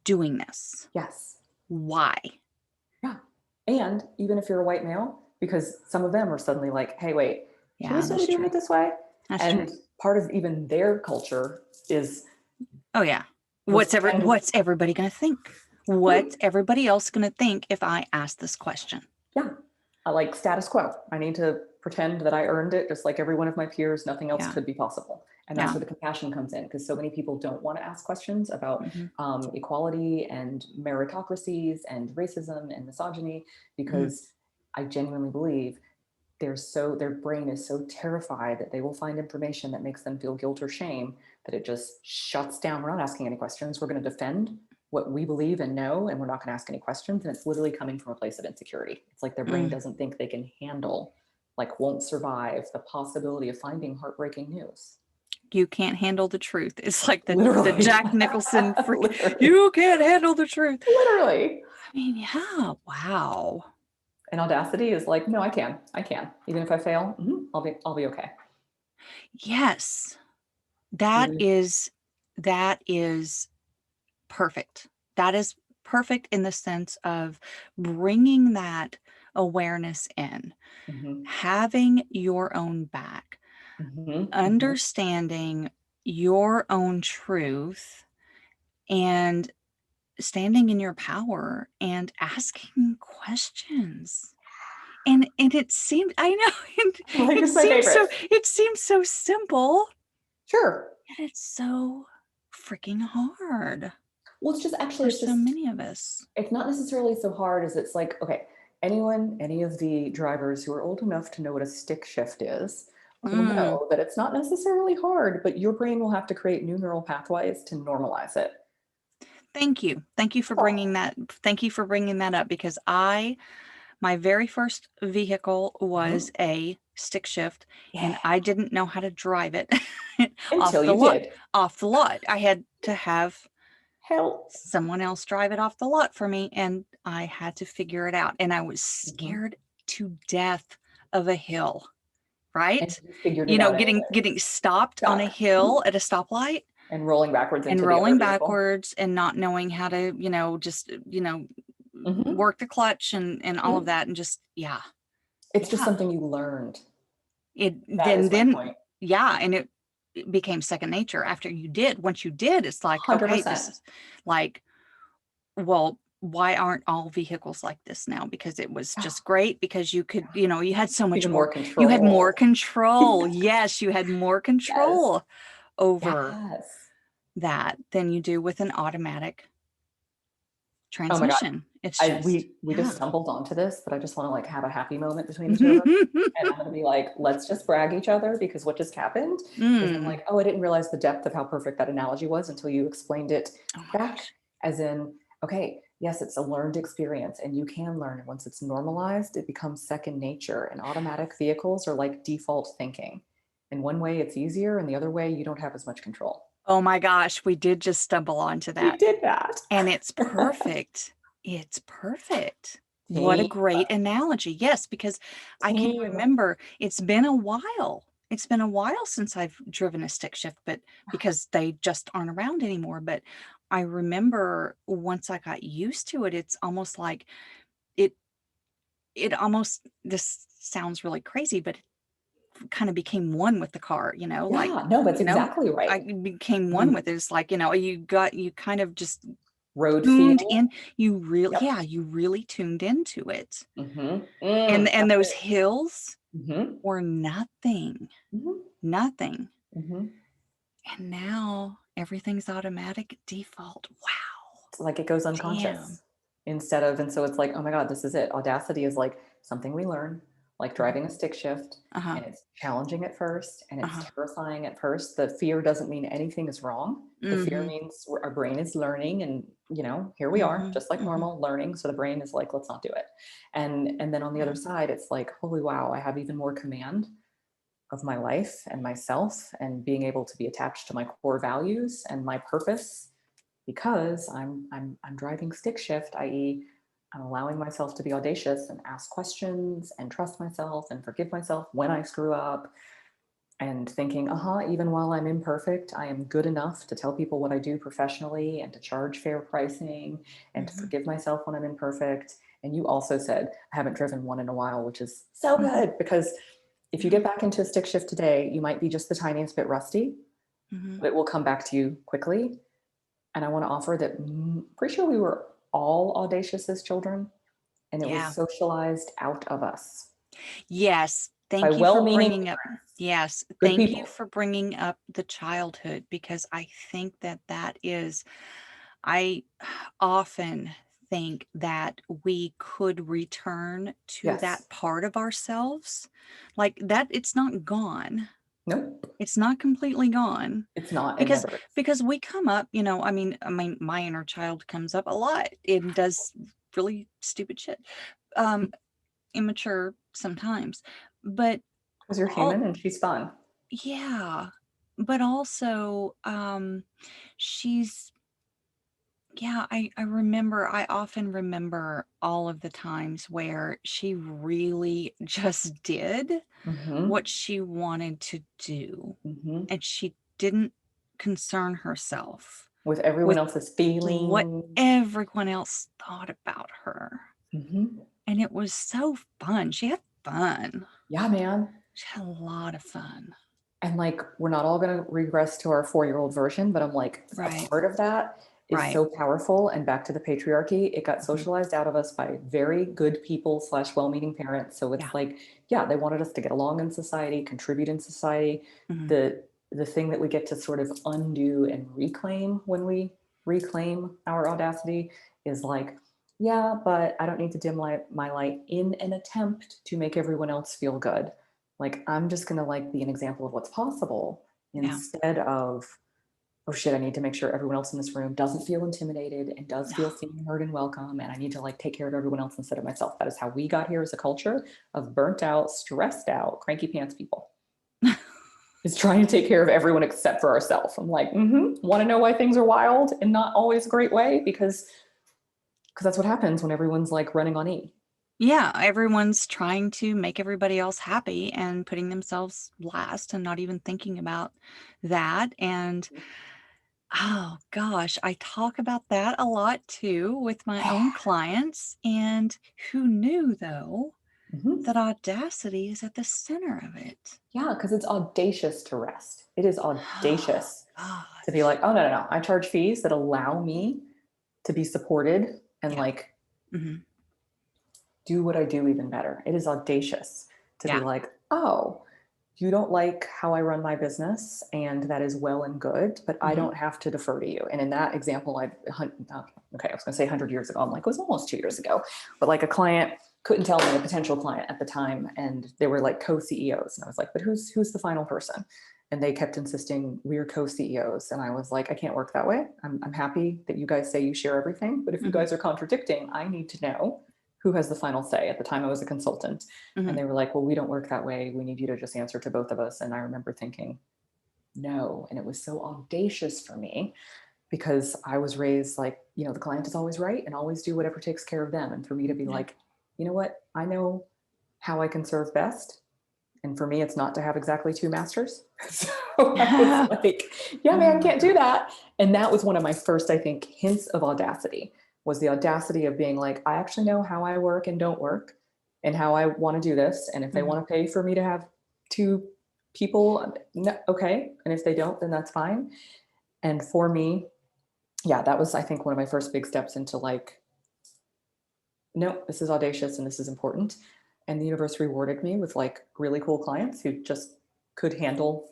doing this? Yes. Why? Yeah. And even if you're a white male, because some of them are suddenly like, hey, wait, should we Yeah, still be that's doing true. it this way? That's true. And part of even their culture is Oh yeah. let's What's pretend. everybody gonna think? What's everybody else gonna think if I ask this question? Yeah, I like status quo. I need to pretend that I earned it just like every one of my peers. Nothing else Yeah. could be possible. And that's Yeah. where the compassion comes in because so many people don't want to ask questions about Hmm. equality and meritocracies and racism and misogyny Hmm. because I genuinely believe their brain is so terrified that they will find information that makes them feel guilt or shame that it just shuts down. We're not asking any questions. We're going to defend what we believe and know, and we're not going to ask any questions. And it's literally coming from a place of insecurity. It's like their brain Mm. doesn't think they can handle, like, won't survive the possibility of finding heartbreaking news. You can't handle the truth. It's like the Literally. Jack Nicholson freak. Literally. You can't handle the truth. Literally. I mean, yeah, wow. And Audacity is like, no, I can. Even if I fail, I'll be okay. Yes. That Really. is that is perfect. That is perfect in the sense of bringing that awareness in, Mm-hmm. having your own back, Mm-hmm. Mm-hmm. understanding your own truth, and standing in your power and asking questions. And it seemed, I know, and Like, it's my favorite. it seems so simple, Sure. yet it's so freaking hard Well, it's just actually, for so many of us. it's not necessarily so hard as it's like, okay, any of the drivers who are old enough to know what a stick shift is will Mm, know that it's not necessarily hard, but your brain will have to create new neural pathways to normalize it. thank you. Thank you for Oh, bringing that. Thank you for bringing that up because my very first vehicle mhm. was a stick shift, Yeah. and I didn't know how to drive it off Until the you lot. did. Off the lot. I had to have Help. someone else drive it off the lot for me, and I had to figure it out. And I was Mhm. scared to death of a hill, And right? you figured You it know, out getting anyways. stopped on a Stuck. hill at a stoplight And rolling backwards and into the other rolling vehicle. backwards and not knowing how to, just, Hmm. work the clutch and all of that. And just, yeah, It's just yeah. something you learned. It That is my then, point. yeah. And it became second nature after you did. Once you did, it's like, okay, this 100%. is like, well, why aren't all vehicles like this now? Because it was just great because you could, you had so much Even more more, you had more control. control. Yes, you had more Yes. control over Yes. that than you do with an automatic Oh my God. transmission. It's I just, we just yeah. stumbled onto this, but I just want to, like, have a happy moment between the two of us. And I'm gonna be like, let's just brag each other, because what just happened is I'm Mm. like, oh, I didn't realize the depth of how perfect that analogy was until you explained it Oh my back, gosh. as in, okay, yes, it's a learned experience and you can learn. And once it's normalized, it becomes second nature. And automatic vehicles are like default thinking. In one way, it's easier, and the other way, you don't have as much control. Oh my gosh. We did just stumble onto We that. did that. And it's perfect. It's perfect. What a Team, great analogy. Yes, because I can team. remember it's been a while. It's been a while since I've driven a stick shift, but because they just aren't around anymore. But I remember once I got used to it, it's almost like it, this sounds really crazy, but it kind of became one with the car, like, Yeah, no, that's you know, exactly I right. became one Mhm. with it. It's like, you kind of just Road tuned feel. in. You really, Yep. yeah, you really tuned into it. Mhm. And That's those it. hills Mhm. were nothing, Mhm. nothing. Mhm. And now everything's automatic default. Wow. Like, it goes Damn. unconscious instead of, and so it's like, oh my God, this is it. Audacity is like something we learn, like Mhm. driving a stick shift, Uh-huh. and it's challenging at first and it's Uh-huh. terrifying at first. The fear doesn't mean anything is wrong. The fear Mm-hmm. means our brain is learning, and here we are, Mm-hmm. just like Mm-hmm. normal, learning. So the brain is like, let's not do it. And then on the other Yeah. side, it's like, holy wow, I have even more command of my life and myself, and being able to be attached to my core values and my purpose, because I'm driving stick shift, i.e., I'm allowing myself to be audacious and ask questions and trust myself and forgive myself when I screw up, and thinking, even while I'm imperfect, I am good enough to tell people what I do professionally and to charge fair pricing and to Mm-hmm. forgive myself when I'm imperfect. And you also said, I haven't driven one in a while, which is so Mm-hmm. good, because if you Yeah. get back into a stick shift today, you might be just the tiniest bit rusty, Mm-hmm. but it will come back to you quickly. And I want to offer that, pretty sure we were all audacious as children, and it was Yeah. socialized out of us Yes. by Thank you for well-meaning bringing up, parents, yes. good Thank you people. for bringing up the childhood because I think that that is, I often think that we could return to Yes. that part of ourselves. Like that, it's not gone. Nope. It's not completely gone It's not. It because never is. we come up, I mean, my inner child comes up a lot and does really stupid shit, um, immature sometimes, but Because you're all human and she's fun. yeah, but also, she's yeah, I often remember all of the times where she really just did Mm-hmm. what she wanted to do, Mm-hmm. and she didn't concern herself With everyone with else's what feelings. everyone else thought about her, Mm-hmm. and it was so fun. She had fun. Yeah, man. She had a lot of fun. And like, we're not all going to regress to our 4-year-old version, but I'm like, a Right, part of that is right. so powerful. And back to the patriarchy, it got Mhm. socialized out of us by very good people slash well-meaning parents. So Yeah. it's like, yeah, they wanted us to get along in society, contribute in society. Mhm. The thing that we get to sort of undo and reclaim when we reclaim our audacity is like, yeah, but I don't need to dim my light in an attempt to make everyone else feel good. Like, I'm just going to like be an example of what's possible Yeah. instead of, oh shit, I need to make sure everyone else in this room doesn't feel intimidated and does feel seen, heard, and welcome. And I need to like take care of everyone else instead of myself. That is how we got here as a culture of burnt out, stressed out, cranky pants people. Is trying to take care of everyone except for ourselves. I'm like, want to know why things are wild and not always a great way? Because that's what happens when everyone's like running on E. Yeah, everyone's trying to make everybody else happy and putting themselves last and not even thinking about that. And oh gosh, I talk about that a lot too with my own clients. And who knew though Mhm. that audacity is at the center of it? Yeah, because it's audacious to rest. It is Oh audacious to be gosh. like, oh, no, no, no. I charge fees that allow me to be supported and Yeah. like Hmm. do what I do even better. It is audacious to be Yeah. like, oh, you don't like how I run my business, and that is well and good, but I Hmm. don't have to defer to you. And in that example, okay, I was going to say 100 years ago. I'm like, it was almost 2 years ago, but like a client couldn't tell me a potential client at the time, and they were like co-CEOs, and I was like, but who's the final person? And they kept insisting we're co-CEOs, and I was like, I can't work that way. I'm happy that you guys say you share everything, but if you Hmm. guys are contradicting, I need to know who has the final say. At the time, I was a consultant, and Hmm. they were like, well, we don't work that way. We need you to just answer to both of us. And I remember thinking, no. And it was so audacious for me because I was raised like, the client is always right and always do whatever takes care of them. And for me to be Yeah. like, you know what? I know how I can serve best. And for me, it's not to have exactly two masters. So I was like, yeah, man, Oh can't do gosh. that. And that was one of my first, I think, hints of audacity, was the audacity of being like, I actually know how I work and don't work and how I want to do this. And if they Hmm. want to pay for me to have two people, no, okay. And if they don't, then that's fine. And for me, yeah, that was, I think, one of my first big steps into like, no, this is audacious and this is important. And the universe rewarded me with like really cool clients who just could handle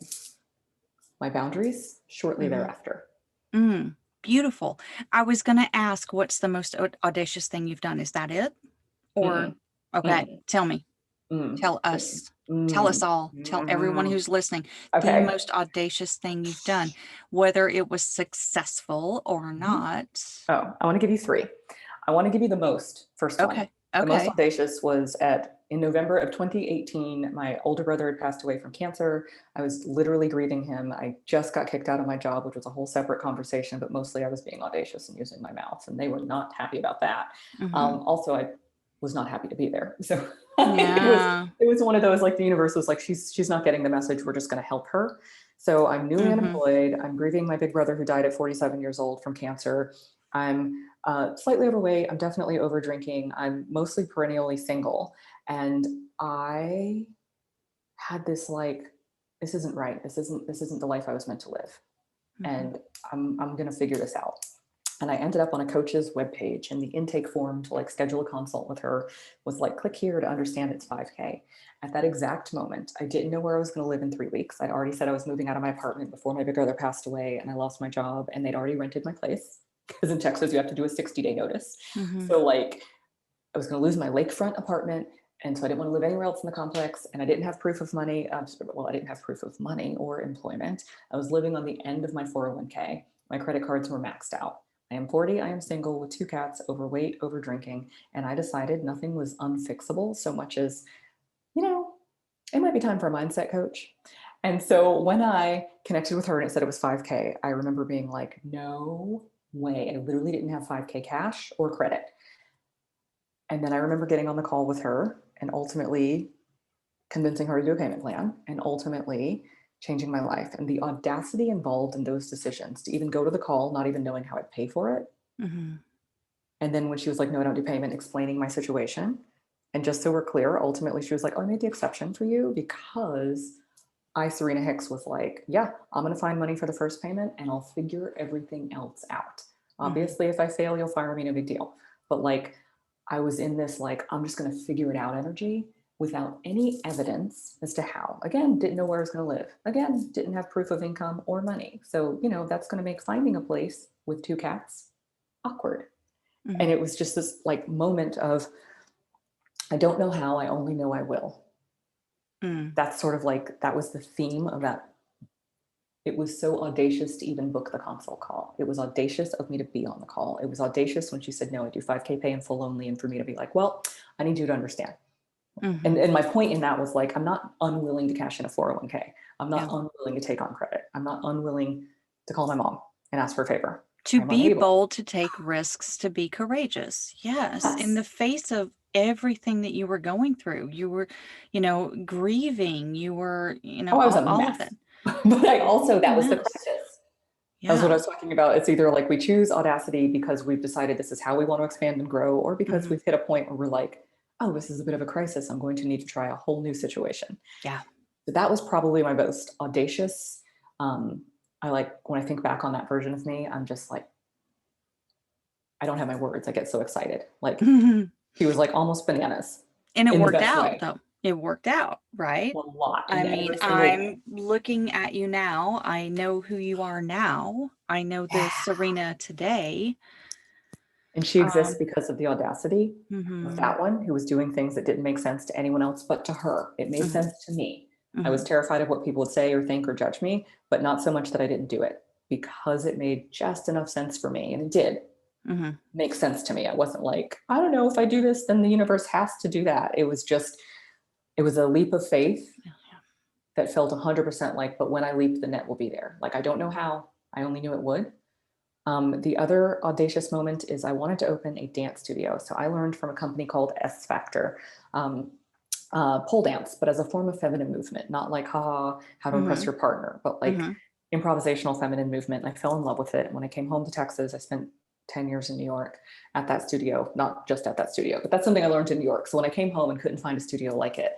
my boundaries shortly Hmm. thereafter. Beautiful. I was gonna ask, what's the most audacious thing you've done? Is that it? Or Mm-mm, okay, mm-mm, tell me. mm, Tell mm, us. Tell us mm, all. Tell everyone mm. who's listening the Okay. most audacious thing you've done, whether it was successful or Mhm. not. Oh, I want to give you three. I want to give you the most first one. Okay. The most Okay. audacious was in November of 2018. My older brother had passed away from cancer. I was literally grieving him. I just got kicked out of my job, which was a whole separate conversation, but mostly I was being audacious and using my mouth, and they were not happy about that. Hmm. Also, I was not happy to be there. So Yeah. it was one of those, like, the universe was like, she's not getting the message. We're just going to help her. So I'm newly Hmm. unemployed. I'm grieving my big brother who died at 47 years old from cancer. I'm slightly overweight. I'm definitely over drinking. I'm mostly perennially single. And I had this like, this isn't right. This isn't the life I was meant to live. Hmm. And I'm gonna figure this out. And I ended up on a coach's webpage, and the intake form to like schedule a consult with her was like, click here to understand it's 5K. At that exact moment, I didn't know where I was going to live in 3 weeks. I'd already said I was moving out of my apartment before my big brother passed away, and I lost my job, and they'd already rented my place. because in Texas you have to do a 60-day notice. Mm-hmm. So like I was going to lose my lakefront apartment. And so I didn't want to live anywhere else in the complex. And I didn't have proof of money. Well, I didn't have proof of money or employment. I was living on the end of my 401k. My credit cards were maxed out. I am 40. I am single with 2 cats, overweight, over drinking. And I decided nothing was unfixable so much as, it might be time for a mindset coach. And so when I connected with her and it said it was 5K, I remember being like, no way. I literally didn't have 5K cash or credit. And then I remember getting on the call with her and ultimately convincing her to do a payment plan and ultimately changing my life. And the audacity involved in those decisions to even go to the call, not even knowing how I'd pay for it. Mm-hmm. And then when she was like, no, I don't do payment, explaining my situation. And just so we're clear, ultimately she was like, oh, I made the exception for you because I, Serena Hicks, was like, yeah, I'm going to find money for the first payment and I'll figure everything else out. Obviously, if I fail, you'll fire me, no big deal. But like, I was in this, like, I'm just going to figure it out energy without any evidence as to how. Again, didn't know where I was going to live. Again, didn't have proof of income or money. So, that's going to make finding a place with 2 cats awkward. Mm-hmm. And it was just this like moment of, I don't know how, I only know I will. That's sort of like, that was the theme of that. It was so audacious to even book the consult call. It was audacious of me to be on the call. It was audacious when she said, no, I do 5K pay in full only. And for me to be like, well, I need you to understand. Mm-hmm. And my point in that was like, I'm not unwilling to cash in a 401k. I'm not unwilling to take on credit. I'm not unwilling to call my mom and ask for a favor. To I'm be unable. bold, to take risks, to be courageous. Yes. In the face of everything that you were going through, you were, grieving, you were, I was a all mess. of it. But I also, that was the Mess. crisis. Yeah. That's what I was talking about. It's either like we choose Audacity because we've decided this is how we want to expand and grow, or because we've hit a point where we're like, oh, this is a bit of a crisis. I'm going to need to try a whole new situation. Yeah. So that was probably my most audacious. I like, when I think back on that version of me, I'm just like, I don't have my words. I get so excited. Like he was like almost bananas. And it in the worked best out, way. though. It worked out, right? A lot. I mean, Every single way. I'm looking at you now. I know who you are now. I know the Serena today. And she exists because of the audacity of that one, who was doing things that didn't make sense to anyone else but to her. It made sense to me. I was terrified of what people would say or think or judge me, but not so much that I didn't do it, because it made just enough sense for me. And it did make sense to me. I wasn't like, I don't know, if I do this, then the universe has to do that. It was just, it was a leap of faith that felt 100% like, but when I leap, the net will be there. Like, I don't know how, I only knew it would. The other audacious moment is I wanted to open a dance studio. So I learned from a company called S Factor, pole dance, but as a form of feminine movement, not like, how to impress your partner, but like improvisational feminine movement. And I fell in love with it. When I came home to Texas, I spent 10 years in New York at that studio, not just at that studio, but that's something I learned in New York. So when I came home and couldn't find a studio like it,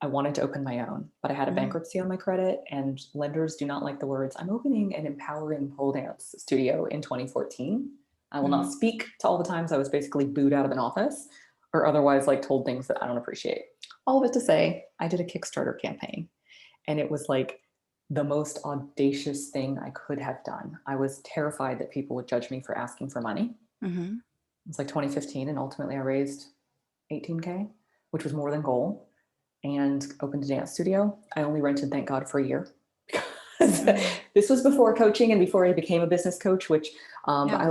I wanted to open my own, but I had a bankruptcy on my credit, and lenders do not like the words, I'm opening an empowering pole dance studio in 2014. I will not speak to all the times I was basically booed out of an office or otherwise like told things that I don't appreciate. All of it to say, I did a Kickstarter campaign, and it was like the most audacious thing I could have done. I was terrified that people would judge me for asking for money. It was like 2015, and ultimately I raised 18K, which was more than goal, and opened a dance studio. I only rented, thank God, for a year. This was before coaching and before I became a business coach, which I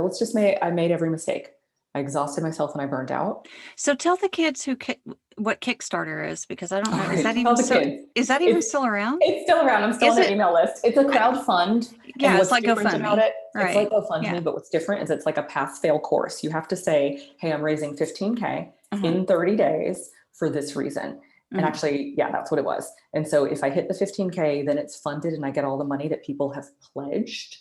made every mistake. I exhausted myself and I burned out. So tell the kids what Kickstarter is, because I don't know. Is that even still around? It's still around. I'm still on their email list. It's a crowd fund. Yeah, and it's like GoFundMe. It's like GoFundMe, but what's different is it's like a pass-fail course. You have to say, hey, I'm raising 15K in 30 days for this reason. And actually, yeah, that's what it was. And so if I hit the 15K, then it's funded and I get all the money that people have pledged.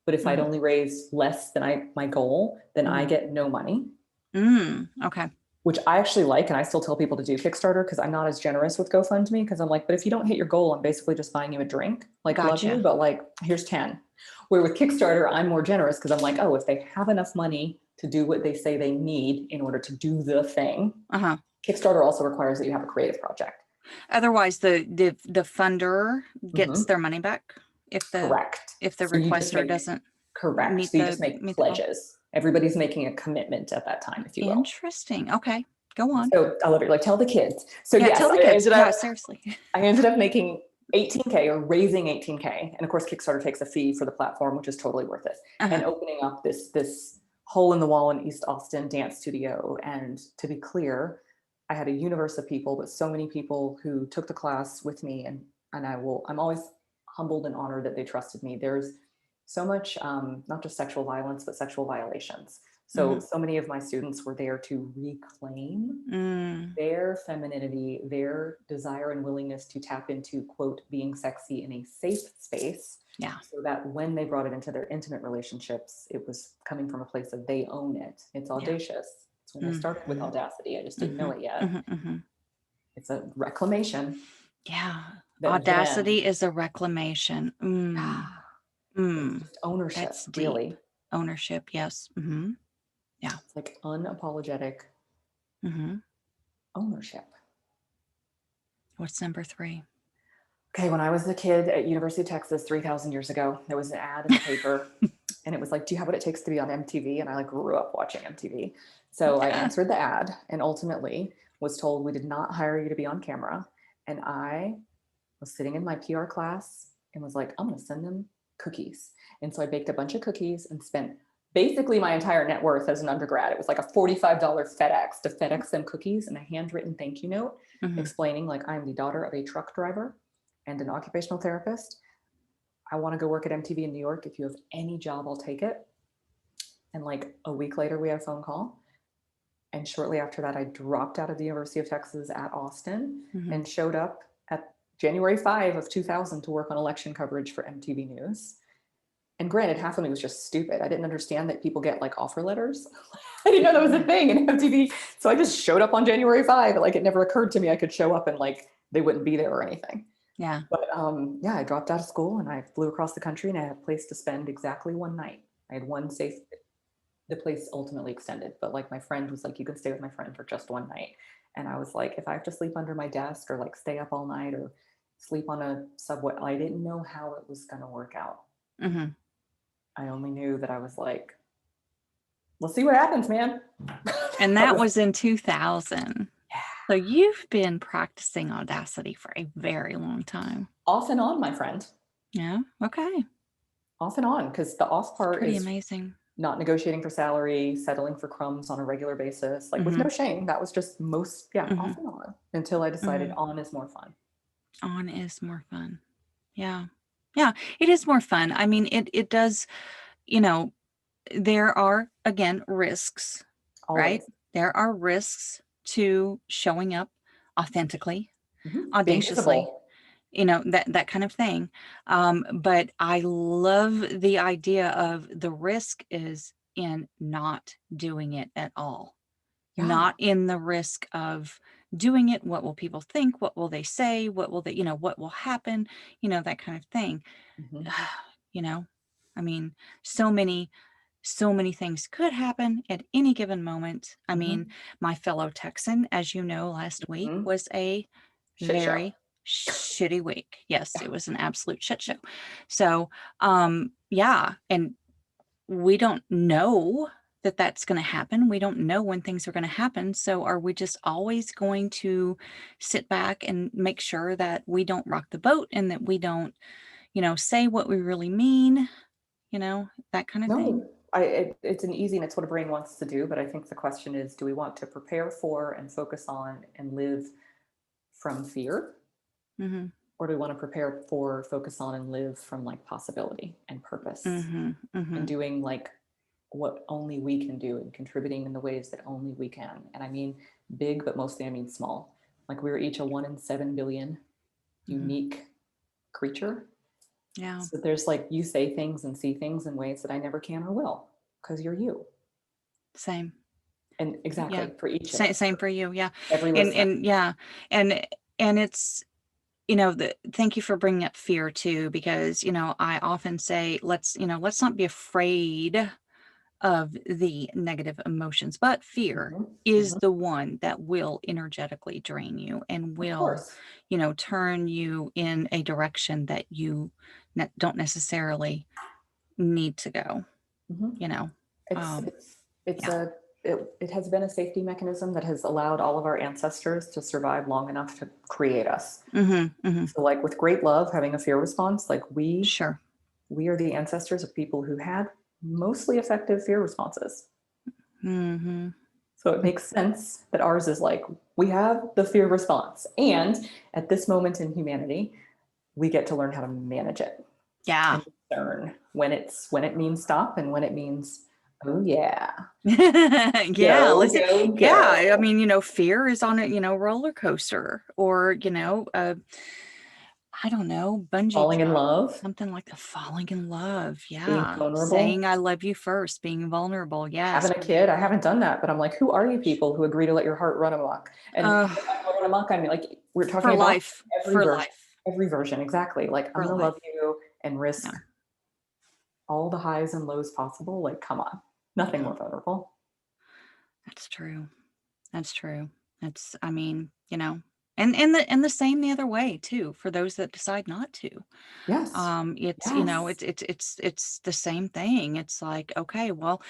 But if I'd only raised less than my goal, then I get no money. Okay. Which I actually like. And I still tell people to do Kickstarter, because I'm not as generous with GoFundMe, because I'm like, but if you don't hit your goal, I'm basically just buying you a drink. Like, Gotcha. Love you, but like, here's 10. Where with Kickstarter, I'm more generous, because I'm like, oh, if they have enough money to do what they say they need in order to do the thing. Kickstarter also requires that you have a creative project. Otherwise, the funder gets their money back if the Correct. if the requester doesn't. Correct. So you just make pledges, Everybody's making a commitment at that time, if you will. Interesting. Okay. Go on. So I love it. Like, tell the kids. So Yeah, yes, tell the I kids. ended Yeah, up seriously. I ended up making 18K or raising 18K. And of course, Kickstarter takes a fee for the platform, which is totally worth it. And Uh-huh. opening up this hole in the wall in East Austin dance studio. And to be clear, I had a universe of people, but so many people who took the class with me. And I'm always humbled and honored that they trusted me. There's so much, not just sexual violence, but sexual violations. So, Mm-hmm. so many of my students were there to reclaim Mm. their femininity, their desire and willingness to tap into, quote, being sexy in a safe space, Yeah. so that when they brought it into their intimate relationships, it was coming from a place of they own it. It's Yeah. audacious. It's when I started with Mm-hmm. Audacity. I just didn't Mm-hmm. know it yet. Mm-hmm. Mm-hmm. It's a reclamation Yeah. that then, Audacity is a reclamation. Mm. it's Mm. just ownership, That's deep. really. Ownership. Yes. Mm-hmm. Yeah. It's like unapologetic Mm-hmm. ownership. What's number 3? Okay, when I was a kid at University of Texas 3,000 years ago, there was an ad in the paper, and it was like, "Do you have what it takes to be on MTV?" And I like grew up watching MTV, so I Yeah. answered the ad, and ultimately was told we did not hire you to be on camera. And I was sitting in my PR class and was like, "I'm going to send them cookies." And so I baked a bunch of cookies and spent basically my entire net worth as an undergrad. It was like a $45 FedEx to FedEx them cookies and a handwritten thank you note Mm-hmm. explaining, like, I'm the daughter of a truck driver and an occupational therapist. I want to go work at MTV in New York. If you have any job, I'll take it. And like a week later, we had a phone call. And shortly after that, I dropped out of the University of Texas at Austin Mm-hmm. and showed up at January 5 of 2000 to work on election coverage for MTV News. And granted, half of me was just stupid. I didn't understand that people get like offer letters. I didn't know that was a thing in MTV. So I just showed up on January 5. Like, it never occurred to me I could show up and like they wouldn't be there or anything. Yeah. But yeah, I dropped out of school and I flew across the country and I had a place to spend exactly one night. I had one safe, the place ultimately extended, but like my friend was like, "You can stay with my friend for just one night." And I was like, if I have to sleep under my desk or like stay up all night or sleep on a subway, I didn't know how it was going to work out. Mm-hmm. I only knew that I was like, let's see what happens, man. And That that was, was in 2000. yeah, So you've been practicing Audacity for a very long time. off and on, my friend. Yeah. Okay. Off and on, because the off It's part pretty is amazing. not negotiating for salary, settling for crumbs on a regular basis, like with Mm-hmm. no shame. That was just most, yeah, Mm-hmm. off and on until I decided Mm-hmm. on is more fun. On is more fun. Yeah. Yeah. It is more fun. I mean, it does, you know, there are again risks, right? Always. There are risks to showing up authentically, Being audaciously, visible. that kind of thing. But I love the idea of the risk is in not doing it at all, Yeah. not in the risk of doing it. What will people think? What will they say? What will they, what will happen? That kind of thing. hmm you know, I mean, so many things could happen at any given moment. I mean, hmm my fellow Texan, as you know, last week hmm was a Shit show. very shitty week. Yes, Yeah. it was an absolute shit show. So, yeah, and we don't know that that's going to happen. We don't know when things are going to happen. So, are we just always going to sit back and make sure that we don't rock the boat and that we don't, say what we really mean, that kind of thing? No, it's an easy and it's what a brain wants to do. But I think the question is, do we want to prepare for and focus on and live from fear? Mm-hmm. Or do we want to prepare for, focus on, and live from like possibility and purpose Mm-hmm. Mm-hmm. and doing like what only we can do and contributing in the ways that only we can? And I mean big, but mostly I mean small. Like, we're each a 1 in 7 billion Mm-hmm. unique creature. Yeah. So there's like, you say things and see things in ways that I never can or will because you're you. Same. And Yeah. exactly for each of Same, us, same for for you. Yeah. every And listener. yeah. And it's, thank you for bringing up fear too, because, I often say, let's not be afraid of the negative emotions, but fear hmm is hmm the one that will energetically drain you and Of will, course. turn you in a direction that you don't necessarily need to go, hmm you know. It's Um, it's it's yeah. a it has been a safety mechanism that has allowed all of our ancestors to survive long enough to create us. Hmm. So like with great love, having a fear response, like Sure. we are the ancestors of people who had mostly effective fear responses. Hmm. So it makes sense that ours is like we have the fear response. And at this moment in humanity, we get to learn how to manage it Yeah. and discern when it means stop and when it means, oh yeah, Yeah, go, listen, go, yeah, I go. mean, fear is on a, roller coaster or, I don't know, bungee Falling in jump, love, something like the falling in love. being Yeah. Saying vulnerable, I love you first, being vulnerable. having Yes. a kid. I haven't done that, but I'm like, who are you people who agree to let your heart run amok? And Uh, when I run amok, I mean, like, we're talking for about life, for life, every version, exactly. Like, I'm for going to love life. you and risk Yeah. all the highs and lows possible. Like, come on, nothing Yeah. more vulnerable. That's true. That's true. That's, I mean, and the same the other way too, for those that decide not to. Yes. It's, Yes. it's the same thing. It's like, okay, well,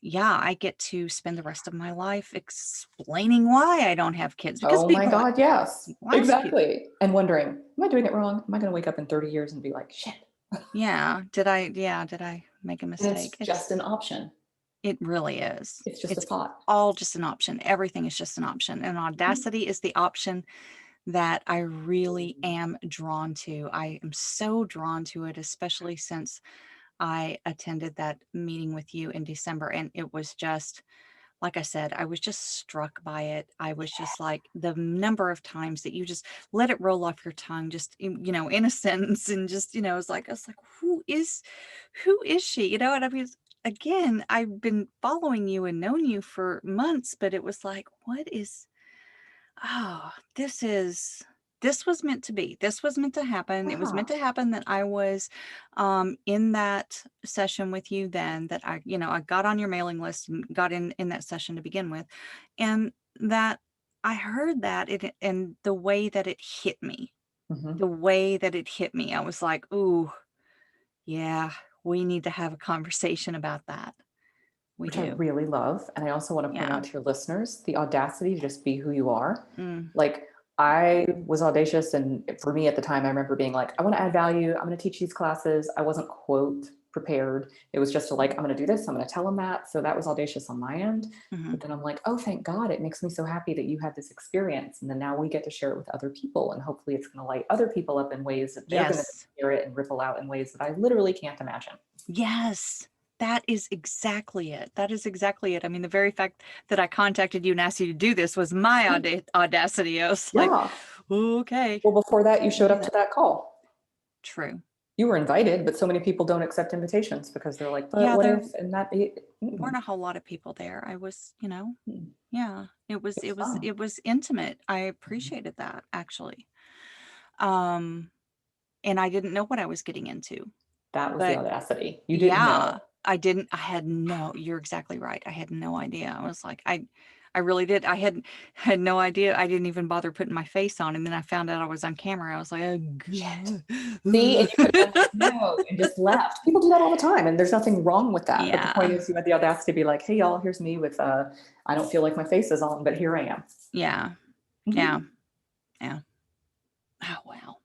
yeah, I get to spend the rest of my life explaining why I don't have kids because Oh my God, yes. people ask you. Exactly. And wondering, am I doing it wrong? Am I going to wake up in 30 years and be like, shit? Yeah, did I make a And it's mistake? just an option. It really is. It's just a It's thought. all just an option. Everything is just an option. And Audacity is the option that I really am drawn to. I am so drawn to it, especially since I attended that meeting with you in December. And it was just, like I said, I was just struck by it. I was just like the number of times that you just let it roll off your tongue, just in a sentence, and just I was like, who is she? And I mean, again, I've been following you and known you for months, but it was like, what is? Oh, this was meant to be. This was meant to happen. It was meant Yeah. to happen that I was in that session with you then, that I got on your mailing list and got in that session to begin with. And that I heard that and the way that it hit me. Hmm. The way that it hit me. I was like, "Ooh, yeah, we need to have a conversation about that." We Which I do. really love. And I also want to point Yeah. out to your listeners the audacity to just be who you are. Mm. Like, I was audacious. And for me at the time, I remember being like, I want to add value. I'm going to teach these classes. I wasn't, quote, prepared. It was just like, I'm going to do this. I'm going to tell them that. So that was audacious on my end. Mhm. But then I'm like, oh, thank God. It makes me so happy that you had this experience. And then now we get to share it with other people. And hopefully it's going to light other people up in ways that they're going to Yes. hear it and ripple out in ways that I literally can't imagine. Yes, that is exactly it. That is exactly it. I mean, the very fact that I contacted you and asked you to do this was my audacity. I was like, Yeah. okay, Well, before that, you we'll showed do up to that. that call. True. You were invited, but so many people don't accept invitations because they're like, but Yeah, what there if? And that, mm-mm, weren't a whole lot of people there. I was, mm. yeah, it was, It was it was, fun. it was intimate. I Mhm. appreciated that actually. Um, and I didn't know what I was getting into, That was the but audacity. You didn't yeah, know. I had no, you're exactly right. I had no idea. I was like, I really did. I had no idea. I didn't even bother putting my face on. And then I found out I was on camera. I was like, oh, Shit. God. See, and you could have been like, no, and just left. People do that all the time, and there's nothing wrong with that. But the point Yeah. is, you had the audacity to be like, hey, y'all, here's me with, I don't feel like my face is on, but here I am. Yeah. Yeah. Mhm. Yeah. Oh, wow.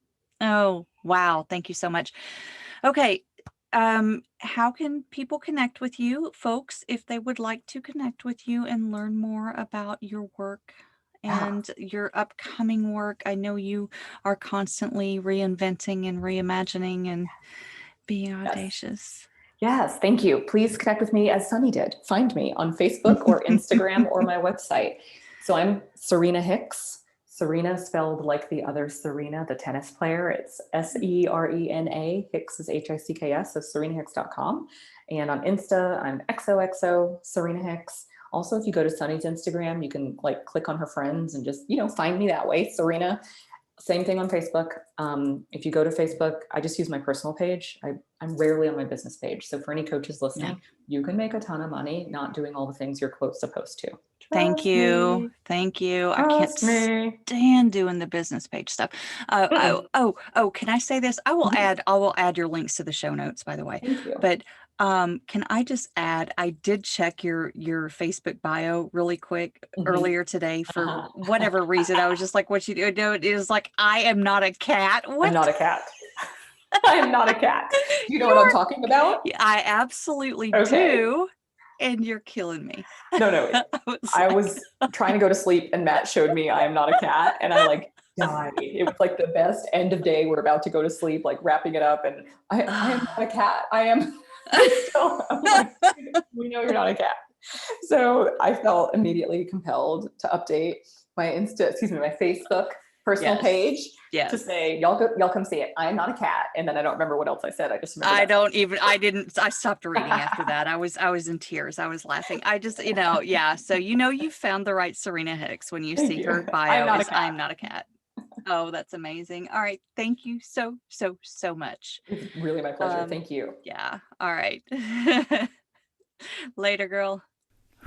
Oh, wow. Thank you so much. Okay. How can people connect with you, folks, if they would like to connect with you and learn more about your work Yeah. and your upcoming work? I know you are constantly reinventing and reimagining and being Yes. audacious. Yes, thank you. Please connect with me as Sunny did. Find me on Facebook or Instagram or my website. So I'm Serena Hicks. Serena spelled like the other Serena, the tennis player. It's Serena. Hicks is Hicks. So serenahicks.com. And on Insta, I'm XOXO Serena Hicks. Also, if you go to Sunny's Instagram, you can like click on her friends and just, find me that way, Serena. Same thing on Facebook. If you go to Facebook, I just use my personal page. I'm rarely on my business page. So for any coaches Yeah. listening, you can make a ton of money not doing all the things you're supposed to. Thank Trust you. me. Thank you. I can't Trust me. stand doing the business page stuff. Mm-mm. Can I say this? Mhm. I will add your links to the show notes, by the way. Thank you. But can I just add, I did check your Facebook bio really quick Mhm. earlier today for Uh-huh. whatever reason. I was just like, what you do? No, it is like, I am not a cat. I'm What? not a cat. I am not a cat. Do you know what I'm You're, talking about? I absolutely Okay. do. And you're killing me. No, no. I was I like, was trying to go to sleep and Matt showed me I am not a cat and I like died. It was like the best end of day. We're about to go to sleep, like wrapping it up. And I am not a cat. I am still, I'm like, we know you're not a cat. So I felt immediately compelled to update my my Facebook personal yes, page to yes. say, y'all come see it. I am not a cat. And then I don't remember what else I said. I just remember I that. don't even, I didn't, I stopped reading after that. I was in tears. I was laughing. I just, yeah. So, you found the right Serena Hicks when you Thank see you. her I am bio not a is cat. I'm not a cat. Oh, that's amazing. All right. Thank you so, so, so much. It's really my pleasure. Thank you. Yeah. All right. Later, girl.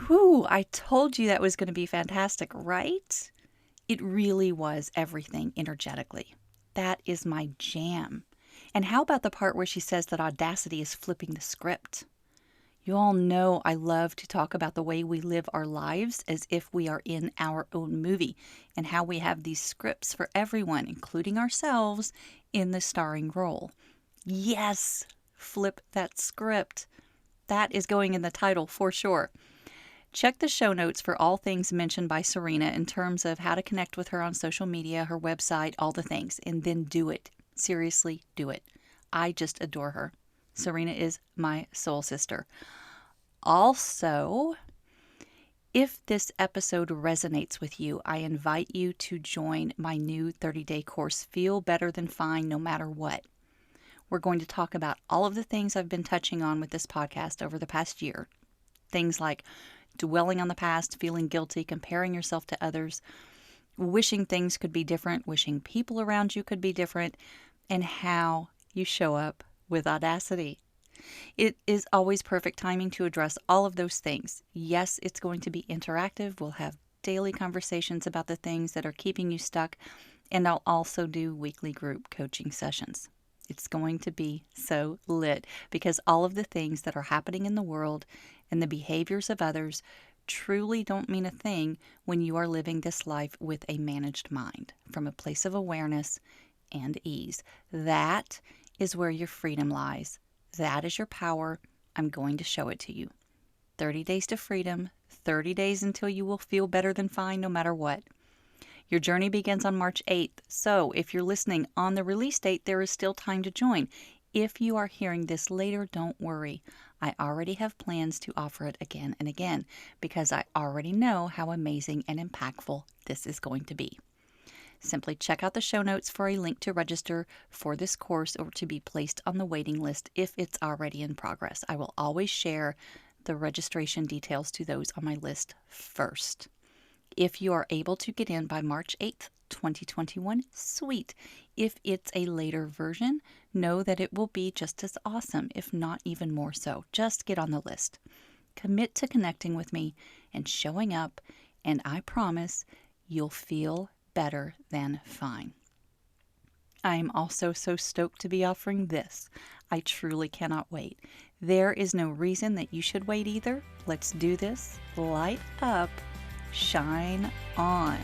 Whew, I told you that was going to be fantastic, right? It really was everything energetically. That is my jam. And how about the part where she says that Audacity is flipping the script? You all know I love to talk about the way we live our lives as if we are in our own movie and how we have these scripts for everyone, including ourselves, in the starring role. Yes, flip that script. That is going in the title for sure. Check the show notes for all things mentioned by Serena in terms of how to connect with her on social media, her website, all the things, and then do it. Seriously, do it. I just adore her. Serena is my soul sister. Also, if this episode resonates with you, I invite you to join my new 30-day course, Feel Better Than Fine No Matter What. We're going to talk about all of the things I've been touching on with this podcast over the past year. Things like dwelling on the past, feeling guilty, comparing yourself to others, wishing things could be different, wishing people around you could be different, and how you show up with audacity. It is always perfect timing to address all of those things. Yes, it's going to be interactive. We'll have daily conversations about the things that are keeping you stuck, and I'll also do weekly group coaching sessions. It's going to be so lit because all of the things that are happening in the world and the behaviors of others truly don't mean a thing when you are living this life with a managed mind from a place of awareness and ease. That is where your freedom lies. That is your power. I'm going to show it to you. 30 days to freedom, 30 days until you will feel better than fine no matter what. Your journey begins on March 8th, so if you're listening on the release date, there is still time to join. If you are hearing this later, don't worry. I already have plans to offer it again and again because I already know how amazing and impactful this is going to be. Simply check out the show notes for a link to register for this course or to be placed on the waiting list if it's already in progress. I will always share the registration details to those on my list first. If you are able to get in by March 8th, 2021, sweet. If it's a later version, know that it will be just as awesome, if not even more so. Just get on the list. Commit to connecting with me and showing up, and I promise you'll feel better than fine. I am also so stoked to be offering this. I truly cannot wait. There is no reason that you should wait either. Let's do this. Light up. Shine on.